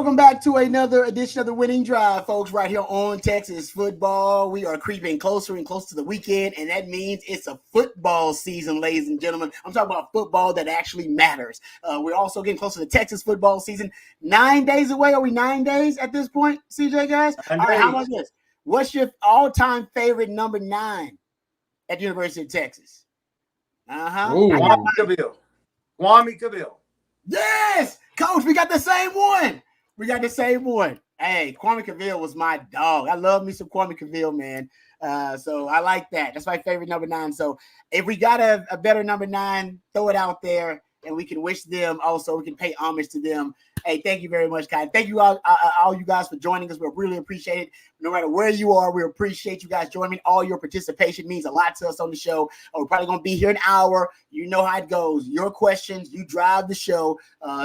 Welcome back to another edition of the Winning Drive, folks, right here on Texas football. We are creeping closer and closer to the weekend, and that means it's a football season, ladies and gentlemen. I'm talking about football that actually matters. We're also getting closer to Texas football season. 9 days away. Are we 9 days at this point, CJ, guys? All right, how about this? What's your all-time favorite number 9 at the University of Texas? Kwame Caville. Kwame Caville. Yes! Coach, we got the same one. Hey, Kwame Caville was my dog. I love me some Kwame Caville, man. So I like that. That's my favorite number 9. So if we got a better number 9, throw it out there, and we can wish them also. We can pay homage to them. Hey, thank you very much, guys. Thank you all you guys for joining us. We really appreciate it. No matter where you are, we appreciate you guys joining. All your participation means a lot to us on the show. We're probably going to be here an hour. You know how it goes. Your questions, you drive the show.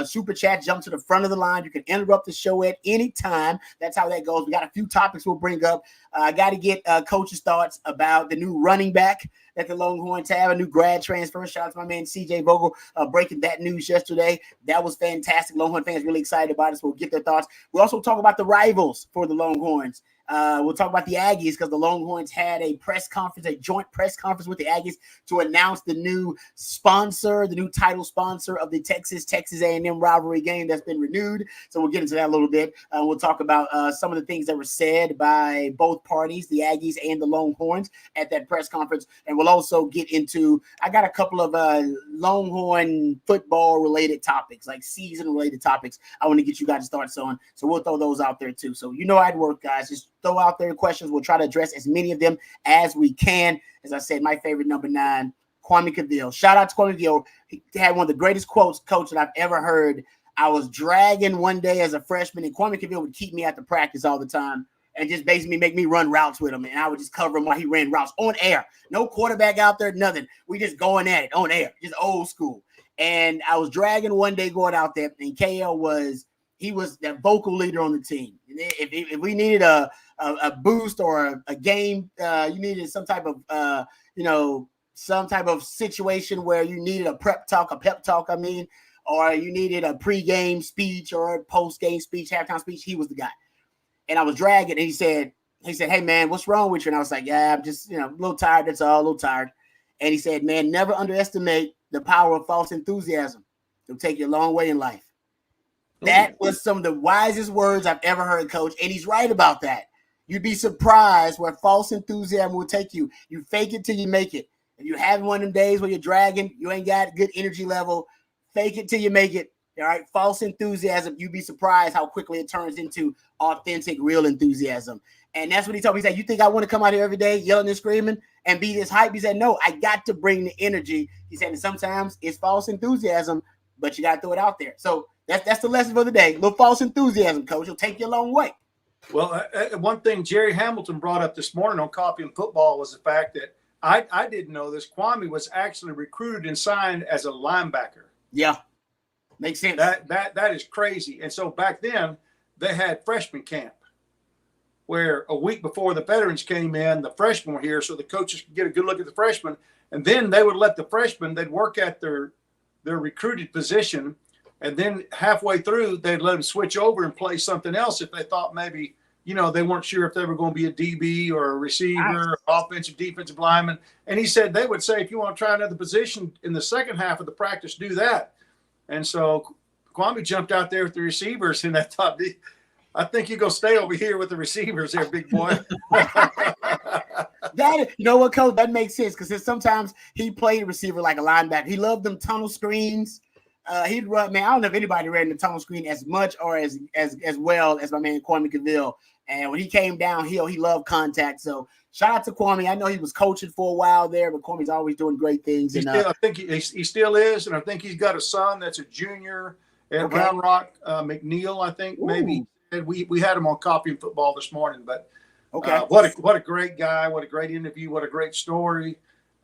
Super chat, jump to the front of the line. You can interrupt the show at any time. That's how that goes. We got a few topics we'll bring up. I got to get coach's thoughts about the new running back that the Longhorns have, a new grad transfer. Shout out to my man CJ Vogel breaking that news yesterday. That was fantastic. Longhorn fans really excited about it, so we'll get their thoughts. We'll also talk about the rivals for the Longhorns. We'll talk about the Aggies because the Longhorns had a press conference, a joint press conference with the Aggies to announce the new sponsor, the new title sponsor of the Texas A&M rivalry game that's been renewed. So we'll get into that a little bit. We'll talk about some of the things that were said by both parties, the Aggies and the Longhorns, at that press conference. And we'll also get into, I got a couple of Longhorn football related topics, like season related topics I want to get you guys thoughts on. So we'll throw those out there too. So you know how it works, guys. Just throw out there questions. We'll try to address as many of them as we can. As I said, my favorite number 9, Kwame Caville. Shout out to Kwame Caville. He had one of the greatest quotes, coach, that I've ever heard. I was dragging one day as a freshman, and Kwame Caville would keep me at the practice all the time and just basically make me run routes with him. And I would just cover him while he ran routes on air. No quarterback out there, nothing. We just going at it on air, just old school. And I was dragging one day going out there, and KL was that vocal leader on the team. If we needed a boost or a game, you needed some type of situation where you needed a pep talk, or you needed a pregame speech or a postgame speech, halftime speech, he was the guy. And I was dragging, and he said, hey man, what's wrong with you? And I was like, yeah, I'm just, a little tired. That's all, a little tired. And he said, man, never underestimate the power of false enthusiasm. It'll take you a long way in life. That was some of the wisest words I've ever heard, coach. And he's right about that. You'd be surprised where false enthusiasm will take you. You fake it till you make it. If you're having one of them days where you're dragging, you ain't got good energy level, fake it till you make it. All right. False enthusiasm. You'd be surprised how quickly it turns into authentic, real enthusiasm. And that's what he told me. He said, you think I want to come out here every day yelling and screaming and be this hype? He said, no, I got to bring the energy. He said, and sometimes it's false enthusiasm, but you got to throw it out there. So that's the lesson for the day. A little false enthusiasm, coach. It'll take you a long way. Well, one thing Jerry Hamilton brought up this morning on Coffee and Football was the fact that I didn't know this. Kwame was actually recruited and signed as a linebacker. Yeah, makes sense. That is crazy. And so back then they had freshman camp where a week before the veterans came in, the freshmen were here, so the coaches could get a good look at the freshmen, and then they would let the freshmen. They'd work at their recruited position. And then halfway through, they'd let them switch over and play something else if they thought maybe, they weren't sure if they were going to be a DB or a receiver, offensive, defensive lineman. And he said they would say, if you want to try another position in the second half of the practice, do that. And so Kwame jumped out there with the receivers, and I thought, I think you're going to stay over here with the receivers there, big boy. You know what, coach? That makes sense because sometimes he played receiver like a linebacker. He loved them tunnel screens. He'd run, man. I don't know if anybody ran the tunnel screen as much or as well as my man Kwame Caville. And when he came down, he loved contact. So shout out to Kwame. I know he was coaching for a while there, but Kwame's always doing great things. I think he still is, and I think he's got a son that's a junior at Round Rock, McNeil. I think maybe. And we had him on Coffee and Football this morning. But what a great guy! What a great interview! What a great story!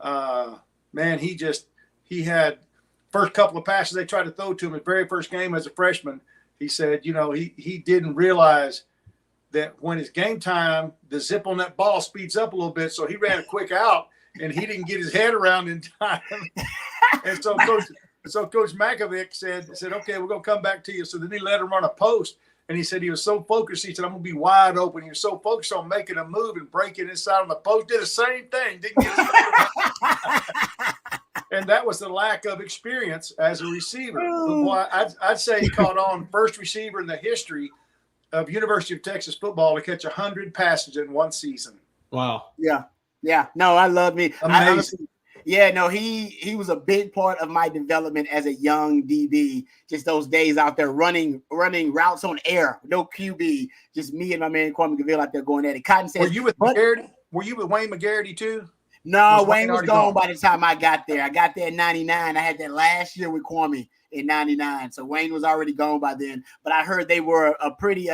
Man, he had. First couple of passes they tried to throw to him his very first game as a freshman, he said, he didn't realize that when it's game time, the zip on that ball speeds up a little bit. So he ran a quick out and he didn't get his head around in time. And so Coach Makovic said, okay, we're going to come back to you. So then he let him run a post. And he said he was so focused. He said, I'm going to be wide open. He was so focused on making a move and breaking inside on the post. Did the same thing. Didn't get and that was the lack of experience as a receiver. But boy, I'd say he caught on, first receiver in the history of University of Texas football to catch 100 passes in one season. Wow. Yeah. Yeah. No, I love me. Amazing. He was a big part of my development as a young DB. Just those days out there running routes on air, no QB, just me and my man Kwame Caville out there going at it. Cotton says, Were you with McGarity? Were you with Wayne McGarity too? No, Wayne was gone by the time I got there. I got there in 99. I had that last year with Kwame in 99. So Wayne was already gone by then. But I heard they were a pretty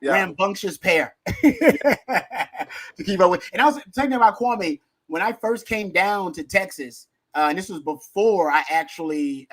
rambunctious pair to keep up with. And I was talking about Kwame. When I first came down to Texas, and this was before I actually,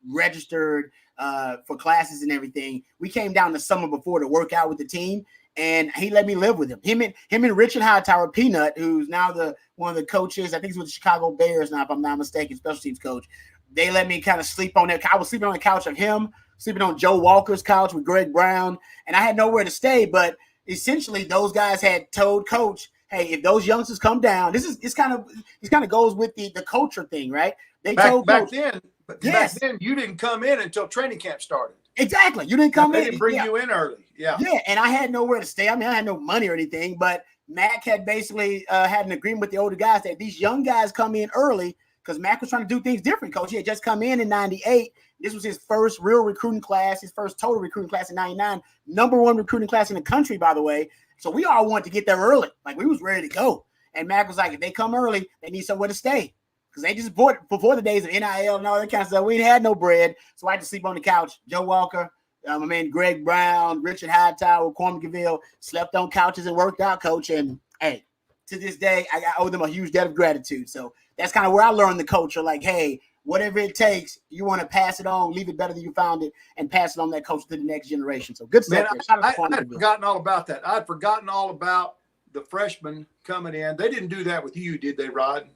registered for classes and everything. We came down the summer before to work out with the team. And he let me live with him. Him and Richard Hightower, Peanut, who's now one of the coaches. I think he's with the Chicago Bears now, if I'm not mistaken, special teams coach. They let me kind of sleep on that. I was sleeping on the couch of him, sleeping on Joe Walker's couch with Greg Brown, and I had nowhere to stay. But essentially, those guys had told Coach, "Hey, if those youngsters come down, this kind of goes with the culture thing, right?" They told back Coach, back then you didn't come in until training camp started. Exactly. You didn't come in. They didn't bring you in early. Yeah. Yeah. And I had nowhere to stay. I mean, I had no money or anything, but Mac had basically had an agreement with the older guys that these young guys come in early because Mac was trying to do things different. Coach, he had just come in 98. This was his first real recruiting class, his first total recruiting class in 99. Number one recruiting class in the country, by the way. So we all wanted to get there early. Like we was ready to go. And Mac was like, if they come early, they need somewhere to stay. Because they just bought before the days of NIL and all that kind of stuff. We had no bread. So I had to sleep on the couch. Joe Walker, my man Greg Brown, Richard Hightower, Kwame Caville slept on couches and worked out, Coach. And hey, to this day, I owe them a huge debt of gratitude. So that's kind of where I learned the culture. Like, hey, whatever it takes, you want to pass it on, leave it better than you found it, and pass it on that culture to the next generation. So good stuff. Man, I had forgotten all about that. I'd forgotten all about the freshmen coming in. They didn't do that with you, did they, Rod?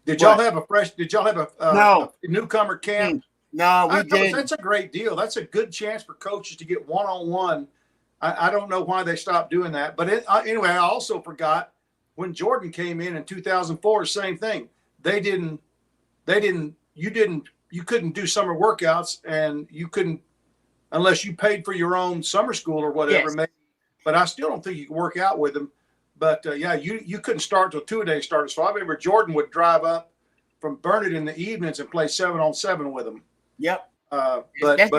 Did y'all have a newcomer camp? No, we didn't. That's a great deal. That's a good chance for coaches to get one-on-one. I don't know why they stopped doing that. But anyway, I also forgot when Jordan came in 2004, same thing. You couldn't do summer workouts, and you couldn't unless you paid for your own summer school or whatever. Yes. Maybe. But I still don't think you could work out with them. But you couldn't start till 2-a-day started. So I remember Jordan would drive up from Burnett in the evenings and play 7-on-7 with them. Yep. It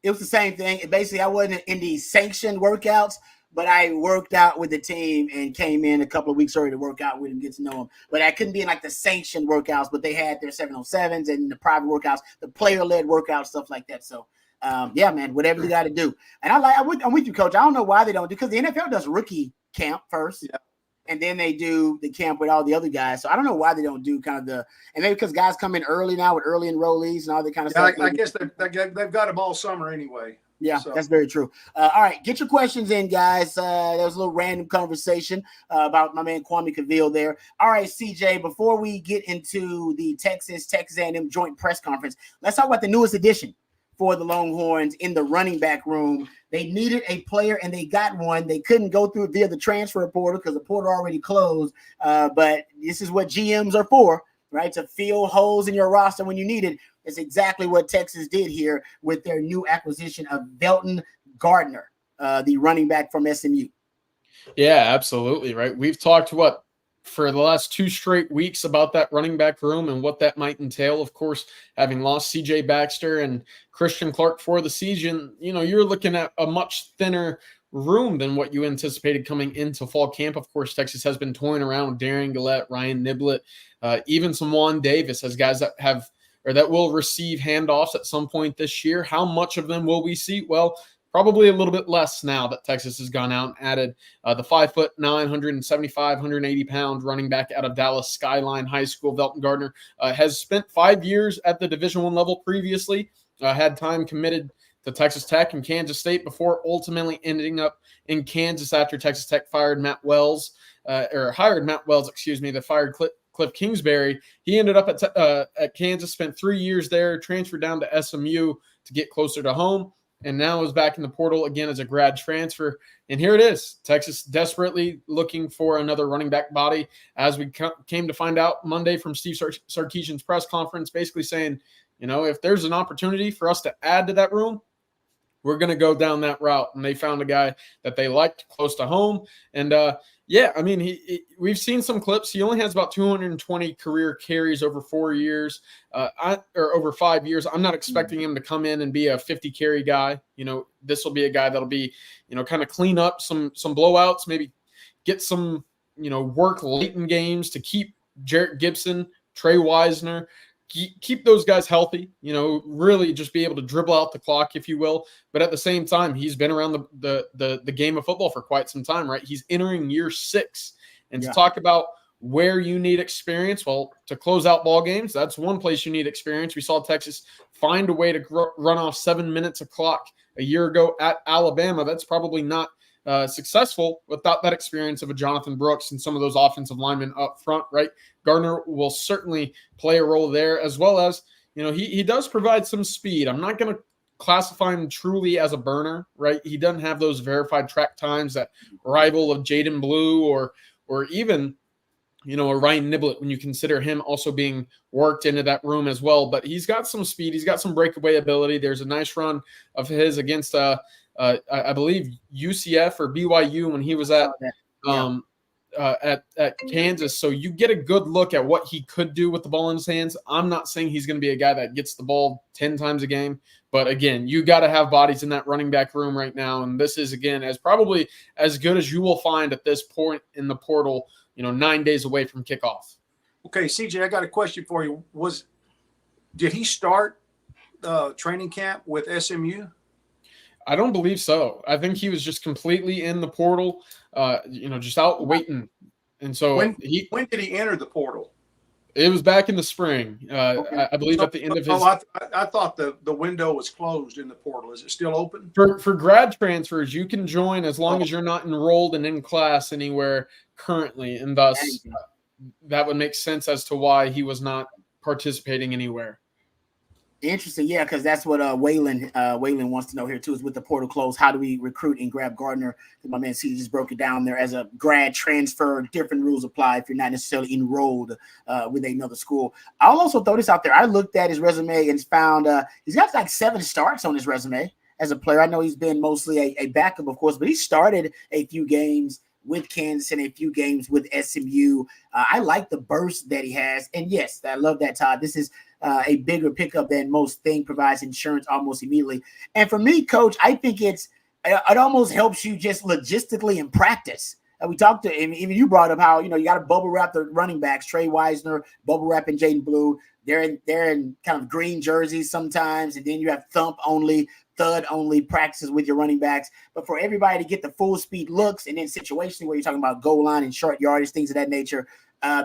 was the same thing. Basically, I wasn't in the sanctioned workouts, but I worked out with the team and came in a couple of weeks early to work out with them, get to know them. But I couldn't be in like the sanctioned workouts, but they had their 7-on-7s and the private workouts, the player-led workouts, stuff like that. So, man, whatever you got to do. And I'm with you, Coach. I don't know why they don't do, because the NFL does rookie camp first, and then they do the camp with all the other guys. So I don't know why they don't do kind of and maybe because guys come in early now with early enrollees and all that kind of stuff. I guess they've got them all summer anyway. Yeah, so. That's very true. All right, get your questions in, guys. There was a little random conversation about my man Kwame Caville there. All right, CJ, before we get into the Texas A&M joint press conference, let's talk about the newest addition for the Longhorns in the running back room. They needed a player, and they got one. They couldn't go through it via the transfer portal because the portal already closed. But this is what GMs are for, right? To fill holes in your roster when you need it. It's exactly what Texas did here with their new acquisition of Velton Gardner, the running back from SMU. Yeah, absolutely, right? We've talked, for the last 2 straight weeks about that running back room and what that might entail. Of course, having lost C.J. Baxter and Christian Clark for the season, you're looking at a much thinner room than what you anticipated coming into fall camp. Of course, Texas has been toying around with Darian Gillette, Ryan Niblett, even some Juan Davis as guys that will receive handoffs at some point this year. How much of them will we see? Well, probably a little bit less now that Texas has gone out and added the 5'9", 175, 180-pound running back out of Dallas Skyline High School. Velton Gardner has spent 5 years at the Division I level previously, had time committed to Texas Tech and Kansas State before ultimately ending up in Kansas after Texas Tech hired Matt Wells, that fired Cliff Kingsbury. He ended up at Kansas, spent 3 years there, transferred down to SMU to get closer to home. and now is back in the portal again as a grad transfer. And here it is. Texas desperately looking for another running back body, as we came to find out Monday from Steve Sarkisian's press conference, basically saying, if there's an opportunity for us to add to that room, we're going to go down that route. And they found a guy that they liked close to home. And we've seen some clips. He only has about 220 career carries over 4 years, or over 5 years. I'm not expecting him to come in and be a 50 carry guy. This will be a guy that'll be, kind of clean up some blowouts, maybe get some, work late in games to keep Jarrett Gibson, Trey Wisner, keep those guys healthy, really just be able to dribble out the clock, if you will. But at the same time, he's been around the game of football for quite some time, right? He's entering year 6. And to talk about where you need experience, well, to close out ball games, that's one place you need experience. We saw Texas find a way to run off 7 minutes of clock a year ago at Alabama. That's probably not successful without that experience of a Jonathan Brooks and some of those offensive linemen up front, right? Gardner will certainly play a role there, as well as, he does provide some speed. I'm not going to classify him truly as a burner, right? He doesn't have those verified track times that rival of Jaden Blue or even, a Ryan Niblett, when you consider him also being worked into that room as well. But he's got some speed. He's got some breakaway ability. There's a nice run of his against I believe UCF or BYU when he was at Kansas. So you get a good look at what he could do with the ball in his hands. I'm not saying he's going to be a guy that gets the ball 10 times a game, but again, you got to have bodies in that running back room right now. And this is, again, as probably as good as you will find at this point in the portal, 9 days away from kickoff. Okay, CJ, I got a question for you. Did he start training camp with SMU? I don't believe so. I think he was just completely in the portal, just out waiting. And so when did he enter the portal? It was back in the spring. Okay. I believe at the end of his. I thought the window was closed in the portal. Is it still open? For grad transfers, you can join as long as you're not enrolled and in class anywhere currently, and thus that would make sense as to why he was not participating anywhere. Interesting, yeah, because that's what Waylon wants to know here too. Is with the portal closed, how do we recruit and grab Gardner? My man C just broke it down there as a grad transfer. Different rules apply if you're not necessarily enrolled with another school. I'll also throw this out there. I looked at his resume and found he's got like 7 starts on his resume as a player. I know he's been mostly a backup, of course, but he started a few games with Kansas and a few games with SMU. I like the burst that he has, and yes, I love that, Todd. This is a bigger pickup than most thing provides insurance almost immediately. And for me, Coach, I think it almost helps you just logistically in practice. We talked to him, even you brought up how, you got to bubble wrap the running backs, Trey Wisner, bubble wrap and Jaden Blue. They're in kind of green jerseys sometimes, and then you have thud only practices with your running backs. But for everybody to get the full speed looks, and then situations where you're talking about goal line and short yardage, things of that nature,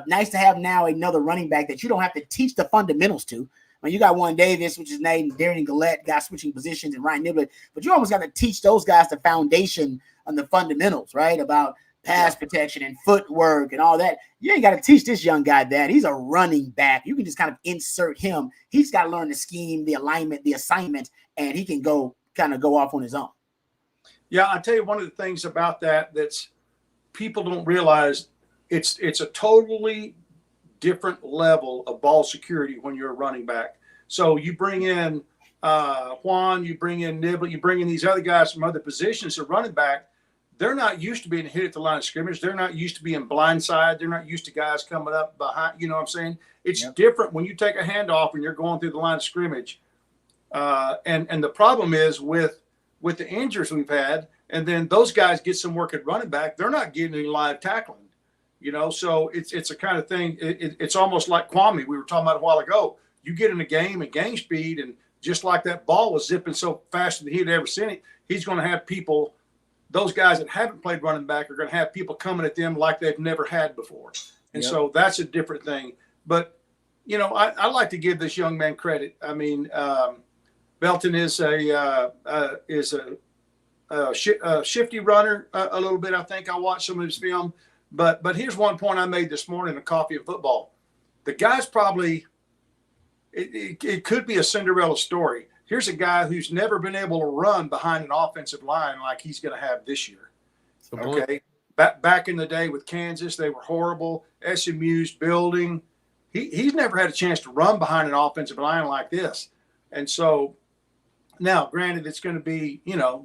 nice to have now another running back that you don't have to teach the fundamentals to. I mean, you got Juan Davis, which is named Darian Gillette, guys switching positions, and Ryan Niblett, but you almost got to teach those guys the foundation on the fundamentals, right? About pass protection and footwork and all that. You ain't got to teach this young guy that. He's a running back. You can just kind of insert him. He's got to learn the scheme, the alignment, the assignment, and he can go off on his own. Yeah, I'll tell you one of the things about that's people don't realize it's a totally different level of ball security when you're a running back. So you bring in Juan, you bring in Niblett, you bring in these other guys from other positions. A running back, they're not used to being hit at the line of scrimmage. They're not used to being blindside. They're not used to guys coming up behind. You know what I'm saying? It's different when you take a handoff and you're going through the line of scrimmage. And the problem is with the injuries we've had, and then those guys get some work at running back, they're not getting any live tackling. So it's a kind of thing. It's almost like Kwame we were talking about a while ago. You get in a game at game speed, and just like that ball was zipping so faster than he'd ever seen it, he's going to have people. Those guys that haven't played running back are going to have people coming at them like they've never had before. And so that's a different thing. But, I like to give this young man credit. I mean, Belton is a shifty runner a little bit. I think I watched some of his film. But here's one point I made this morning in Coffee and Football. The guy's probably it could be a Cinderella story. here's a guy who's never been able to run behind an offensive line like he's going to have this year. Okay. Back in the day with Kansas, they were horrible. SMU's building. He's never had a chance to run behind an offensive line like this. And so now, granted, it's going to be,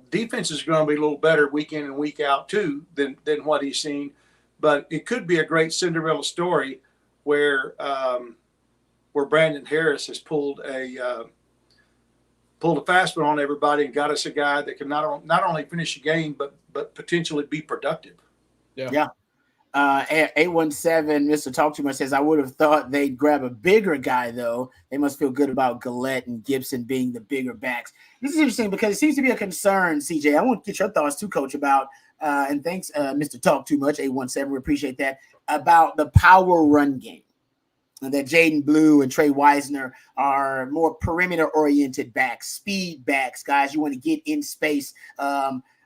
defense is going to be a little better week in and week out too than what he's seen. But it could be a great Cinderella story where Brandon Harris has pulled a fast one on everybody and got us a guy that can not only finish a game but potentially be productive. Yeah. 817, Mr. Talk Too Much says, I would have thought they'd grab a bigger guy, though. They must feel good about Gillette and Gibson being the bigger backs. This is interesting because it seems to be a concern, CJ. I want to get your thoughts too, Coach, about, and thanks, Mr. Talk Too Much, 817, we appreciate that, about the power run game. That Jaden Blue and Trey Wisner are more perimeter-oriented backs, speed backs, guys. You want to get in space.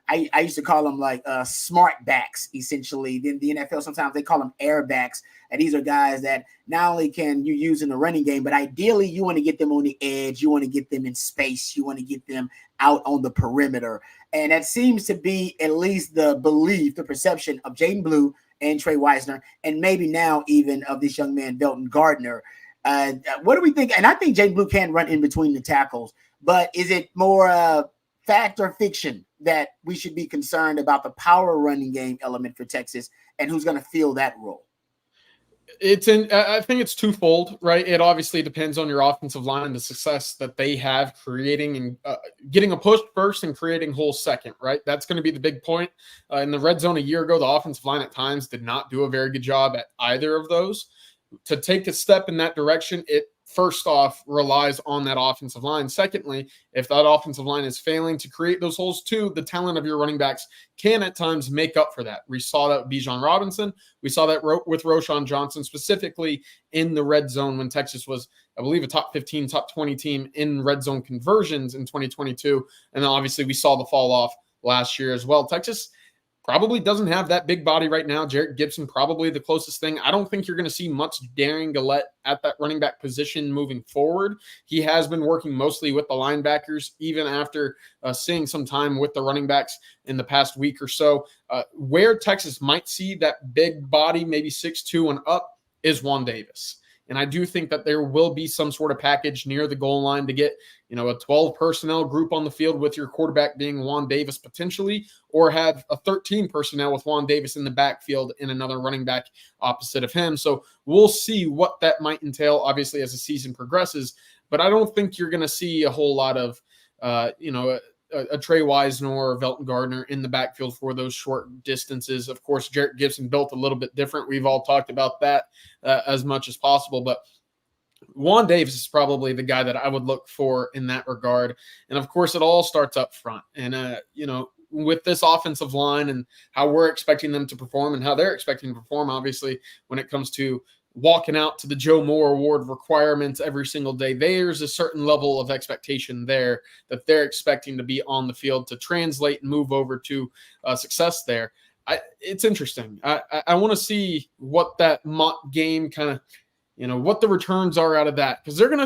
I used to call them like smart backs, essentially. Then the NFL, sometimes they call them air backs. And these are guys that not only can you use in the running game, but ideally you want to get them on the edge. You want to get them in space. You want to get them out on the perimeter. And that seems to be at least the belief, the perception of Jaden Blue and Trey Wisner, and maybe now even of this young man, Belton Gardner. What do we think? And I think Jaden Blue can run in between the tackles, but is it more fact or fiction that we should be concerned about the power running game element for Texas and who's going to fill that role? I think it's twofold, right? It obviously depends on your offensive line and the success that they have creating and getting a push first and creating holes second, right? That's going to be the big point. In the red zone a year ago, the offensive line at times did not do a very good job at either of those. To take a step in that direction, it first off relies on that offensive line. Secondly, if that offensive line is failing to create those holes too, the talent of your running backs can at times make up for that. We saw that with Bijan Robinson. We saw that with Roschon Johnson, specifically in the red zone when Texas was, I believe, a top 15, top 20 team in red zone conversions in 2022. And then obviously we saw the fall off last year as well. Texas probably doesn't have that big body right now. Jarrett Gibson, probably the closest thing. I don't think you're going to see much Darian Gillette at that running back position moving forward. He has been working mostly with the linebackers, even after seeing some time with the running backs in the past week or so. Where Texas might see that big body, maybe 6'2" and up, is Juan Davis. And I do think that there will be some sort of package near the goal line to get, a 12 personnel group on the field with your quarterback being Juan Davis potentially, or have a 13 personnel with Juan Davis in the backfield and another running back opposite of him. So we'll see what that might entail, obviously, as the season progresses. But I don't think you're going to see a whole lot of, a Trey Wisner or Belton Gardner in the backfield for those short distances. Of course, Jarrett Gibson built a little bit different. We've all talked about that as much as possible, but Juan Davis is probably the guy that I would look for in that regard. And of course, it all starts up front. And, with this offensive line and how we're expecting them to perform and how they're expecting to perform, obviously, when it comes to walking out to the Joe Moore Award requirements every single day, there's a certain level of expectation there that they're expecting to be on the field to translate and move over to success there. It's interesting. I want to see what that mock game kind of, what the returns are out of that, because they're going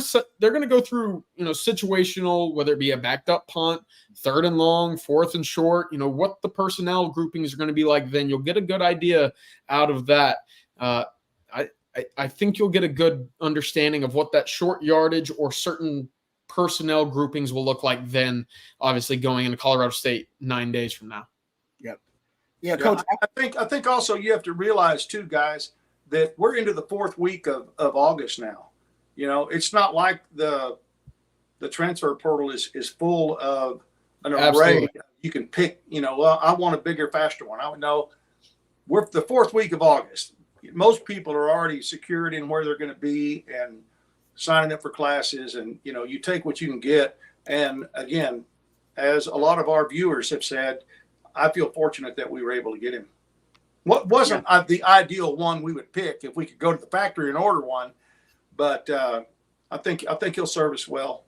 to go through, situational, whether it be a backed up punt, 3rd and long, 4th and short, what the personnel groupings are going to be like. Then you'll get a good idea out of that. I think you'll get a good understanding of what that short yardage or certain personnel groupings will look like then, obviously going into Colorado State 9 days from now. Yep. Yeah, Coach. I think also you have to realize too, guys, that we're into the 4th week of August now. It's not like the transfer portal is full of an array. Absolutely. You can pick, I want a bigger, faster one. I would know we're the 4th week of August. Most people are already secured in where they're going to be and signing up for classes. And, you take what you can get. And again, as a lot of our viewers have said, I feel fortunate that we were able to get him. What wasn't the ideal one we would pick if we could go to the factory and order one, but I think he'll serve us well.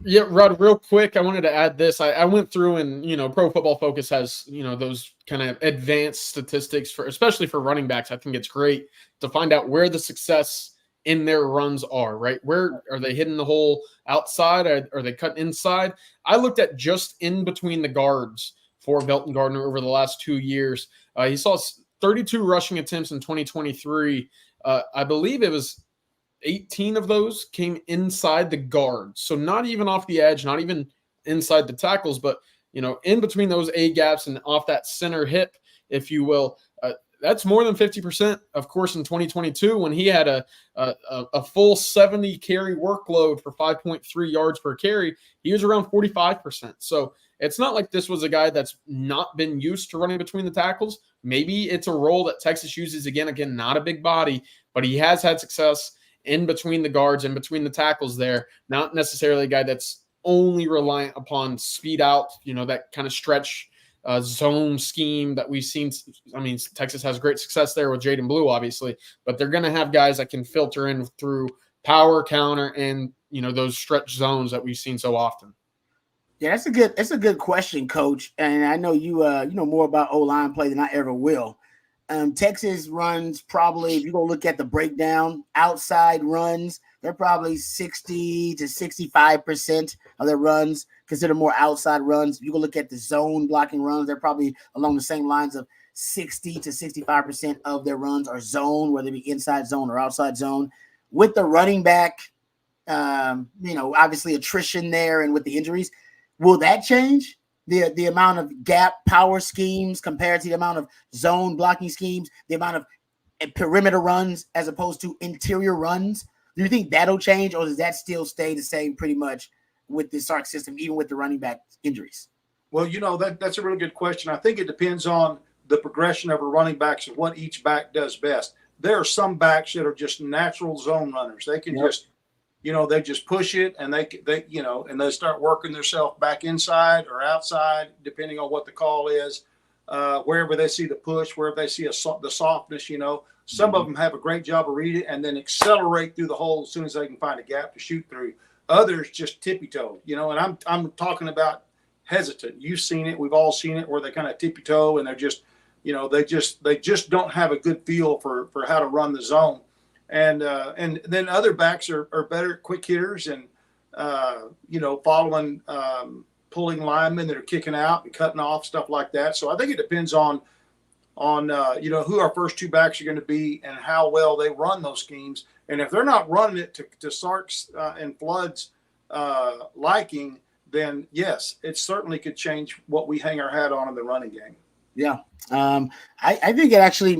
Yeah, Rod, real quick, I wanted to add this. I went through and, Pro Football Focus has, those kind of advanced statistics especially for running backs. I think it's great to find out where the success in their runs are, right? Where are they hitting the hole outside? Are they cutting inside? I looked at just in between the guards for Velton Gardner over the last 2 years. He saw 32 rushing attempts in 2023. I believe it was 18 of those came inside the guards. So not even off the edge, not even inside the tackles, but, in between those A gaps and off that center hip, if you will. That's more than 50%. Of course, in 2022, when he had a full 70 carry workload for 5.3 yards per carry, he was around 45%. So it's not like this was a guy that's not been used to running between the tackles. Maybe it's a role that Texas uses again, not a big body, but he has had success in between the guards, in between the tackles there. Not necessarily a guy that's only reliant upon speed out, that kind of stretch zone scheme that we've seen. I mean, Texas has great success there with Jaden Blue, obviously, but they're going to have guys that can filter in through power, counter, and, those stretch zones that we've seen so often. Yeah, that's a good question, Coach. And I know you know more about O-line play than I ever will. Texas runs probably, if you go look at the breakdown, outside runs, they're probably 60 to 65% of their runs consider more outside runs. If you go look at the zone blocking runs, they're probably along the same lines of 60 to 65% of their runs are zone, whether it be inside zone or outside zone. With the running back, obviously attrition there and with the injuries, will that change? The amount of gap power schemes compared to the amount of zone blocking schemes, the amount of perimeter runs as opposed to interior runs. Do you think that'll change, or does that still stay the same pretty much with the Sark system, even with the running back injuries? Well, that's a really good question. I think it depends on the progression of a running backs and what each back does best. There are some backs that are just natural zone runners. They can just they just push it and they start working themselves back inside or outside, depending on what the call is, wherever they see the push, wherever they see the softness, some of them have a great job of reading and then accelerate through the hole as soon as they can find a gap to shoot through. Others just tippy-toe, and I'm talking about hesitant. You've seen it. We've all seen it where they kind of tippy-toe and they're just, they just don't have a good feel for how to run the zone. And then other backs are better quick hitters and, following, pulling linemen that are kicking out and cutting off, stuff like that. So I think it depends on who our first two backs are going to be and how well they run those schemes. And if they're not running it to Sark's and Flood's liking, then yes, it certainly could change what we hang our hat on in the running game. Yeah. I think it actually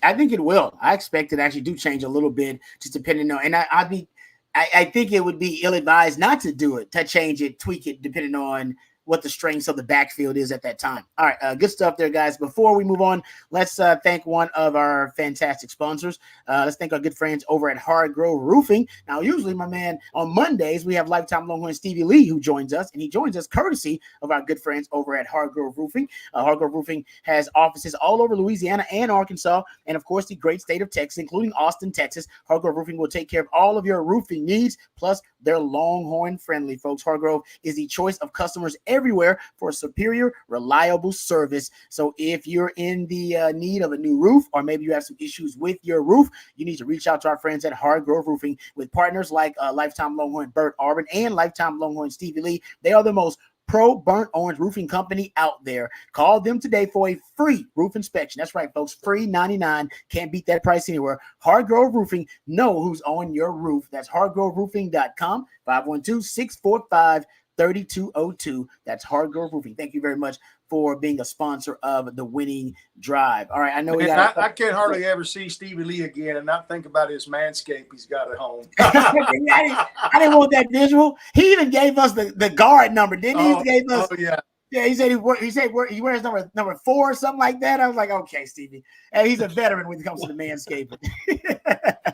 I think it will. I expect it actually do change a little bit, just depending on, and I think it would be ill-advised not to do it, to change it, tweak it, depending on what the strengths of the backfield is at that time. All right, good stuff there, guys. Before we move on, let's thank one of our fantastic sponsors. Let's thank our good friends over at Hardgrove Roofing. Now, usually, my man, on Mondays, we have lifetime Longhorn Stevie Lee who joins us, and he joins us courtesy of our good friends over at Hardgrove Roofing. Hardgrove Roofing has offices all over Louisiana and Arkansas, and, of course, the great state of Texas, including Austin, Texas. Hardgrove Roofing will take care of all of your roofing needs, plus they're Longhorn friendly, folks. Hardgrove is the choice of customers everywhere for superior, reliable service. So if you're in the need of a new roof, or maybe you have some issues with your roof, you need to reach out to our friends at Hardgrove Roofing. With partners like lifetime Longhorn Bert Arbin and lifetime Longhorn Stevie Lee, they are the most pro burnt orange roofing company out there. Call them today for a free roof inspection. That's right, folks. Free 99. Can't beat that price anywhere. Hardgrove Roofing. Know who's on your roof. That's hardgroveroofing.com. 512-645-3202. That's Hardgrove Roofing. Thank you very much for being a sponsor of the Winning Drive. All right, I know I can't hardly ever see Stevie Lee again and not think about his manscape he's got at home. I didn't want that visual. He even gave us the guard number, didn't he? He gave us. Oh yeah. Yeah, he said he wears number 4 or something like that. I was like, okay, Stevie. And he's a veteran when it comes to the manscaping.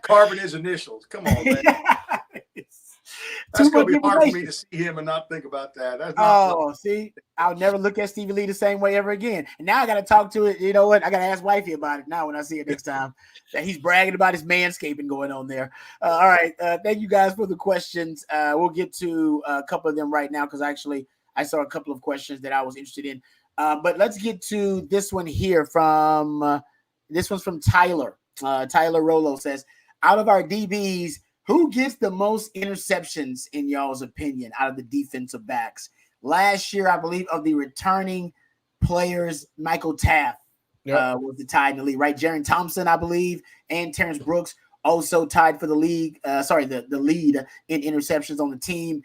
Carving his initials. Come on, man. That's going to be hard for me to see him and not think about that. See, I'll never look at Stevie Lee the same way ever again. And now I got to talk to it. You know what? I got to ask Wifey about it now when I see it next time. That he's bragging about his manscaping going on there. All right. Thank you guys for the questions. We'll get to a couple of them right now because I saw a couple of questions that I was interested in. But let's get to this one here this one's from Tyler. Tyler Rolo says, out of our DBs, who gets the most interceptions in y'all's opinion out of the defensive backs? Last year, I believe, of the returning players, Michael Taft was the tied in the league, right? Jaron Thompson, I believe, and Terrence Brooks also tied for the league. The lead in interceptions on the team.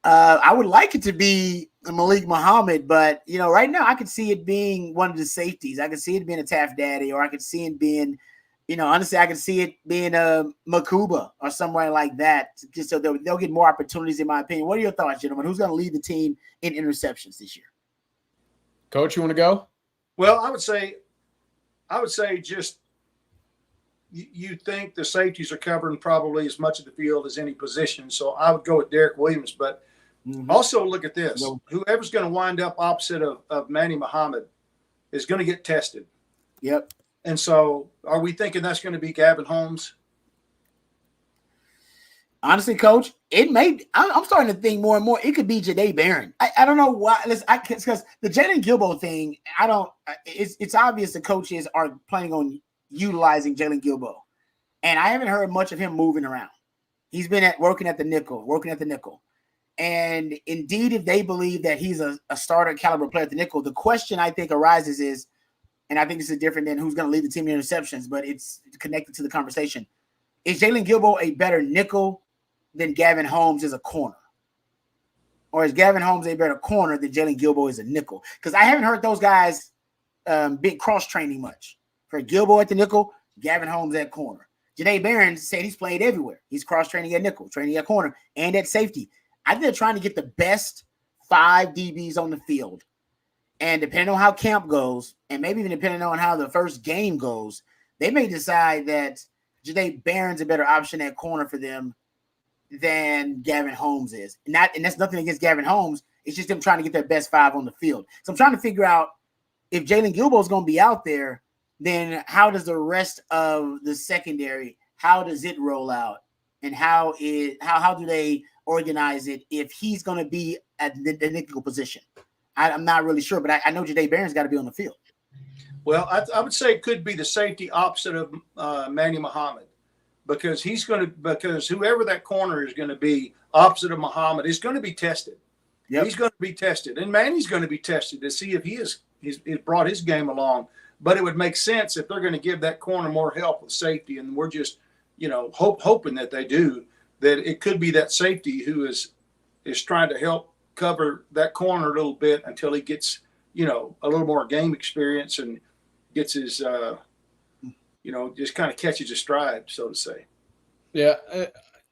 I would like it to be Malik Muhammad, but right now I could see it being one of the safeties. I could see it being a Taft Daddy, or I could see it being, honestly, I could see it being a Makuba or somewhere like that. Just so they'll get more opportunities, in my opinion. What are your thoughts, gentlemen? Who's going to lead the team in interceptions this year? Coach, you want to go? Well, I would say just you think the safeties are covering probably as much of the field as any position. So I would go with Derek Williams, but also look at this. Whoever's going to wind up opposite of Manny Muhammad is going to get tested. Yep. And so are we thinking that's going to be Gavin Holmes? Honestly, Coach, it may. I'm starting to think more and more. It could be Jahdae Barron. I don't know why. Listen, because the Jalen Gilbo thing, I don't. It's obvious the coaches are planning on utilizing Jalen Gilbo, and I haven't heard much of him moving around. He's been working at the nickel, and indeed, if they believe that he's a starter caliber player at the nickel, the question I think arises is, and I think this is different than who's going to lead the team in interceptions, but it's connected to the conversation. Is Jalen Gilbo a better nickel than Gavin Holmes is a corner? Or is Gavin Holmes a better corner than Jalen Gilbo is a nickel? Because I haven't heard those guys big cross-training much. For Gilbo at the nickel, Gavin Holmes at corner. Jahdae Barron said he's played everywhere. He's cross-training at nickel, training at corner, and at safety. I think they're trying to get the best 5 DBs on the field. And depending on how camp goes, and maybe even depending on how the first game goes, they may decide that Jahdae Barron's a better option at corner for them than Gavin Holmes is. And that's nothing against Gavin Holmes. It's just them trying to get their best 5 on the field. So I'm trying to figure out if Jalen Gilbo is going to be out there, then how does the rest of the secondary, how does it roll out? And how do they organize it if he's going to be at the nickel position? I'm not really sure, but I know Jahdae Barron's got to be on the field. Well, I would say it could be the safety opposite of Manny Muhammad. Because whoever that corner is going to be opposite of Muhammad is going to be tested. Yep. He's going to be tested. And Manny's going to be tested to see if he's brought his game along. But it would make sense if they're going to give that corner more help with safety. And we're just, hoping that they do, that it could be that safety who is trying to help cover that corner a little bit until he gets, a little more game experience and gets his just kind of catches a stride, so to say. Yeah,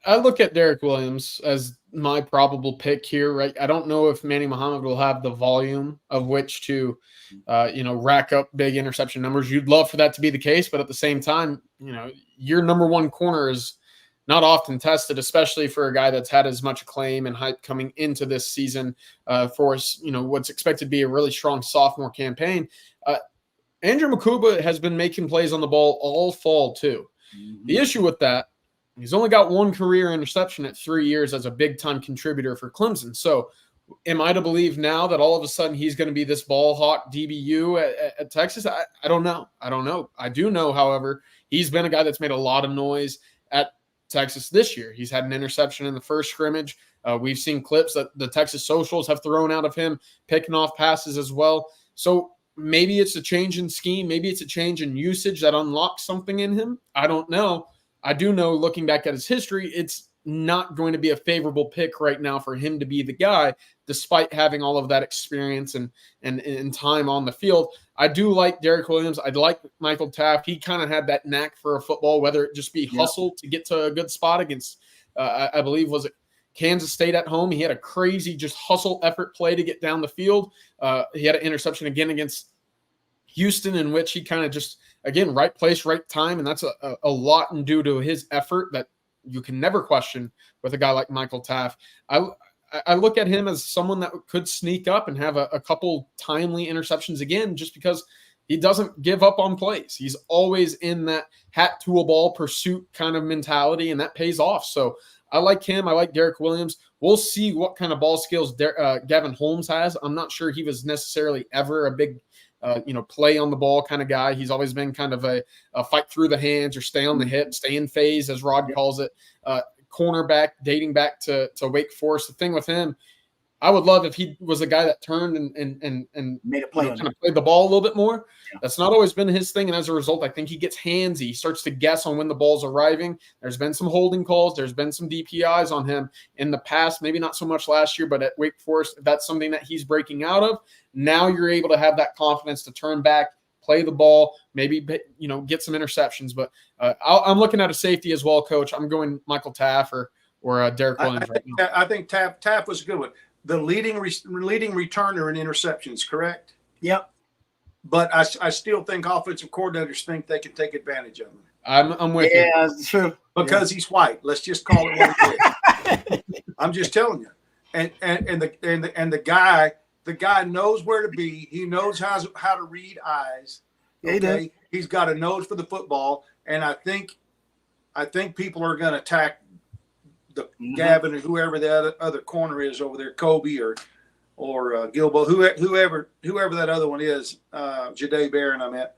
I look at Derek Williams as my probable pick here, right? I don't know if Manny Muhammad will have the volume of which to, rack up big interception numbers. You'd love for that to be the case, but at the same time, your number one corner is not often tested, especially for a guy that's had as much acclaim and hype coming into this season for, what's expected to be a really strong sophomore campaign. Andrew Makuba has been making plays on the ball all fall too. Mm-hmm. The issue with that, he's only got 1 career interception at 3 years as a big-time contributor for Clemson. So am I to believe now that all of a sudden he's going to be this ball hawk DBU at Texas? I don't know. I do know, however, he's been a guy that's made a lot of noise at Texas this year. He's had an interception in the first scrimmage. We've seen clips that the Texas socials have thrown out of him, picking off passes as well. So maybe it's a change in scheme. Maybe it's a change in usage that unlocks something in him. I don't know. I do know, looking back at his history, it's not going to be a favorable pick right now for him to be the guy, despite having all of that experience and time on the field. I do like Derek Williams. I like Michael Taft. He kind of had that knack for a football, whether it just be hustle to get to a good spot against, I believe, was it Kansas State at home? He had a crazy just hustle effort play to get down the field. He had an interception again against Houston, in which he kind of just, again, right place, right time. And that's a lot in due to his effort that you can never question with a guy like Michael Taft. I look at him as someone that could sneak up and have a couple timely interceptions again, just because he doesn't give up on plays. He's always in that hat to a ball pursuit kind of mentality, and that pays off. So I like him. I like Derek Williams. We'll see what kind of ball skills Gavin Holmes has. I'm not sure he was necessarily ever a big play on the ball kind of guy. He's always been kind of a fight through the hands or stay on the hip, stay in phase, as Rod calls it. Cornerback dating back to Wake Forest. The thing with him, I would love if he was a guy that turned and made a play kind of played the ball a little bit more. Yeah. That's not always been his thing, and as a result, I think he gets handsy. He starts to guess on when the ball's arriving. There's been some holding calls. There's been some DPIs on him in the past, maybe not so much last year, but at Wake Forest, that's something that he's breaking out of. Now you're able to have that confidence to turn back, play the ball, maybe get some interceptions. But I'm looking at a safety as well, Coach. I'm going Michael Taff or Derek Williams right now. I think Taff was a good one. The leading returner in interceptions, correct? Yep. But I still think offensive coordinators think they can take advantage of him. I'm with you. Yeah, that's true. Because he's white. Let's just call it what it is. I'm just telling you. And the guy knows where to be. He knows how to read eyes. Okay. He's got a nose for the football. And I think people are going to attack the Gavin and whoever the other corner is over there, Kobe or Gilbo, whoever that other one is, Ja'Day Barron, I meant.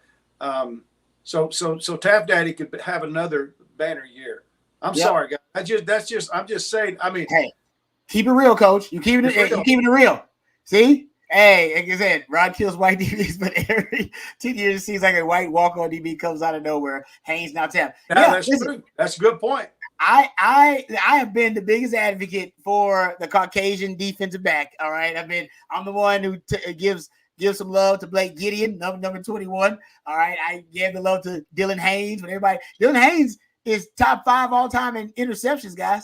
So Taff Daddy could have another banner year. I'm sorry, guys. I'm just saying. I mean, hey, keep it real, Coach. You keeping it real. See, hey, like I said, Rod kills white DBs, but every 10 years it seems like a white walk-on DB comes out of nowhere. Haynes now Taff. That's true. That's a good point. I have been the biggest advocate for the Caucasian defensive back. All right, I'm the one who gives some love to Blake Gideon, number 21. All right, I gave the love to Dylan Haynes. Dylan Haynes is top 5 all time in interceptions, guys.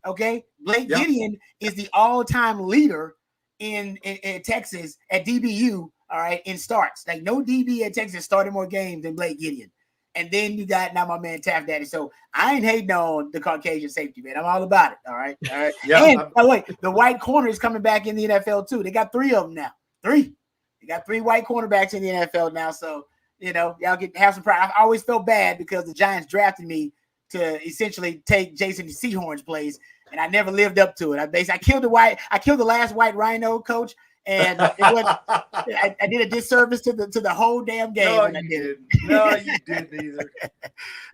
Okay, Blake Gideon is the all-time leader in Texas at DBU. All right, in starts. Like no DB at Texas started more games than Blake Gideon. And then you got now my man Taff Daddy. So I ain't hating on the Caucasian safety, man. I'm all about it. All right. Yeah. And by the way, the white corner is coming back in the NFL too. They got 3 of them now. 3. They got 3 white cornerbacks in the NFL now. So, y'all have some pride. I always felt bad because the Giants drafted me to essentially take Jason Sehorn's place, and I never lived up to it. I killed the last white rhino, Coach. And I did a disservice to the whole damn game. No, you didn't. No, you didn't either.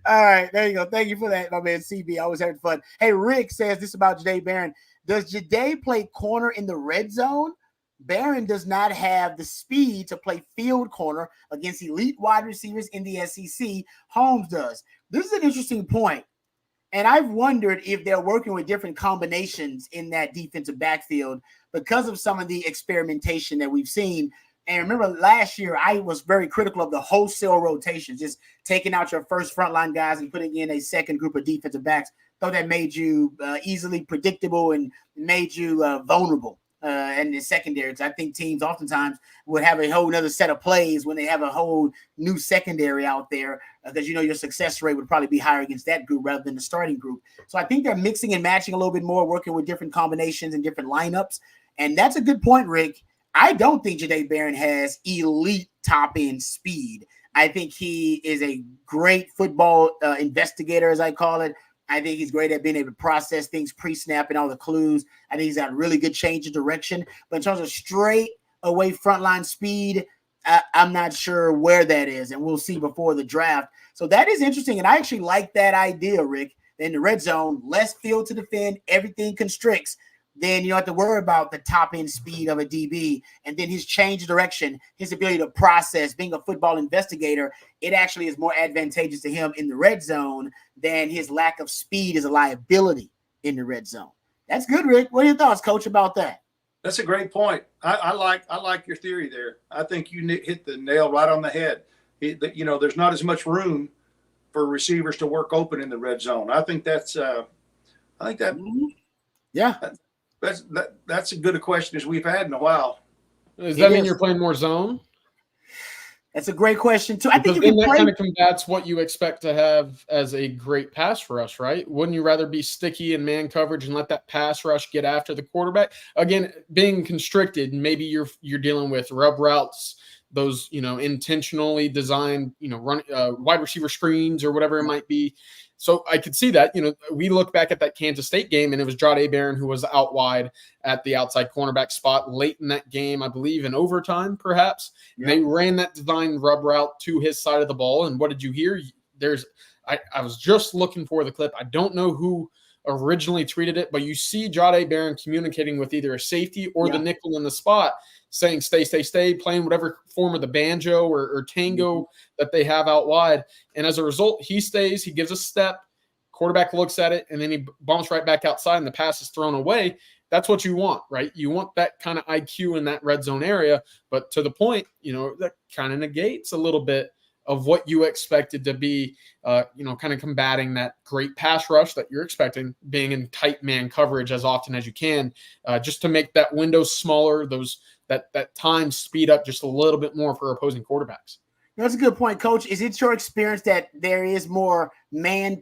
All right, there you go. Thank you for that, my man CB. Always having fun. Hey, Rick says this about Ja'Day Barron. Does Ja'Day play corner in the red zone? Barron does not have the speed to play field corner against elite wide receivers in the SEC. Holmes does. This is an interesting point. And I've wondered if they're working with different combinations in that defensive backfield because of some of the experimentation that we've seen. And remember last year, I was very critical of the wholesale rotations, just taking out your first frontline guys and putting in a second group of defensive backs. Thought that made you easily predictable and made you vulnerable. And the secondaries, I think teams oftentimes would have a whole nother set of plays when they have a whole new secondary out there because your success rate would probably be higher against that group rather than the starting group. So I think they're mixing and matching a little bit more, working with different combinations and different lineups. And that's a good point, Rick. I don't think Ja'Day Barron has elite top-end speed. I think he is a great football investigator, as I call it. I think he's great at being able to process things pre-snap and all the clues. I think he's got really good change of direction. But in terms of straight away frontline speed, I'm not sure where that is, and we'll see before the draft. So that is interesting, and I actually like that idea, Rick. In the red zone, less field to defend, everything constricts. Then you don't have to worry about the top-end speed of a DB. And then his change of direction, his ability to process, being a football investigator, it actually is more advantageous to him in the red zone than his lack of speed is a liability in the red zone. That's good, Rick. What are your thoughts, Coach, about that? That's a great point. I like your theory there. I think you hit the nail right on the head. There's not as much room for receivers to work open in the red zone. I think that's yeah. That's as good a question as we've had in a while. Does that mean you're playing more zone? That's a great question too. I think that kind of combats what you expect to have as a great pass rush, right? Wouldn't you rather be sticky in man coverage and let that pass rush get after the quarterback? Again, being constricted, maybe you're dealing with rub routes, those intentionally designed run wide receiver screens or whatever it might be. So I could see that. We look back at that Kansas State game, and it was Jahdae Barron who was out wide at the outside cornerback spot late in that game, I believe in overtime, perhaps. Yep. They ran that design rub route to his side of the ball, and what did you hear? I was just looking for the clip. I don't know who originally tweeted it, but you see Jahdae Barron communicating with either a safety or the nickel in the spot, saying stay, playing whatever form of the banjo or tango that they have out wide. And as a result, he stays, he gives a step, quarterback looks at it, and then he bumps right back outside and the pass is thrown away. That's what you want, right? You want that kind of IQ in that red zone area. But to the point, that kind of negates a little bit of what you expected to be, kind of combating that great pass rush that you're expecting, being in tight man coverage as often as you can, just to make that window smaller, that time speed up just a little bit more for opposing quarterbacks. That's a good point, Coach. Is it your experience that there is more man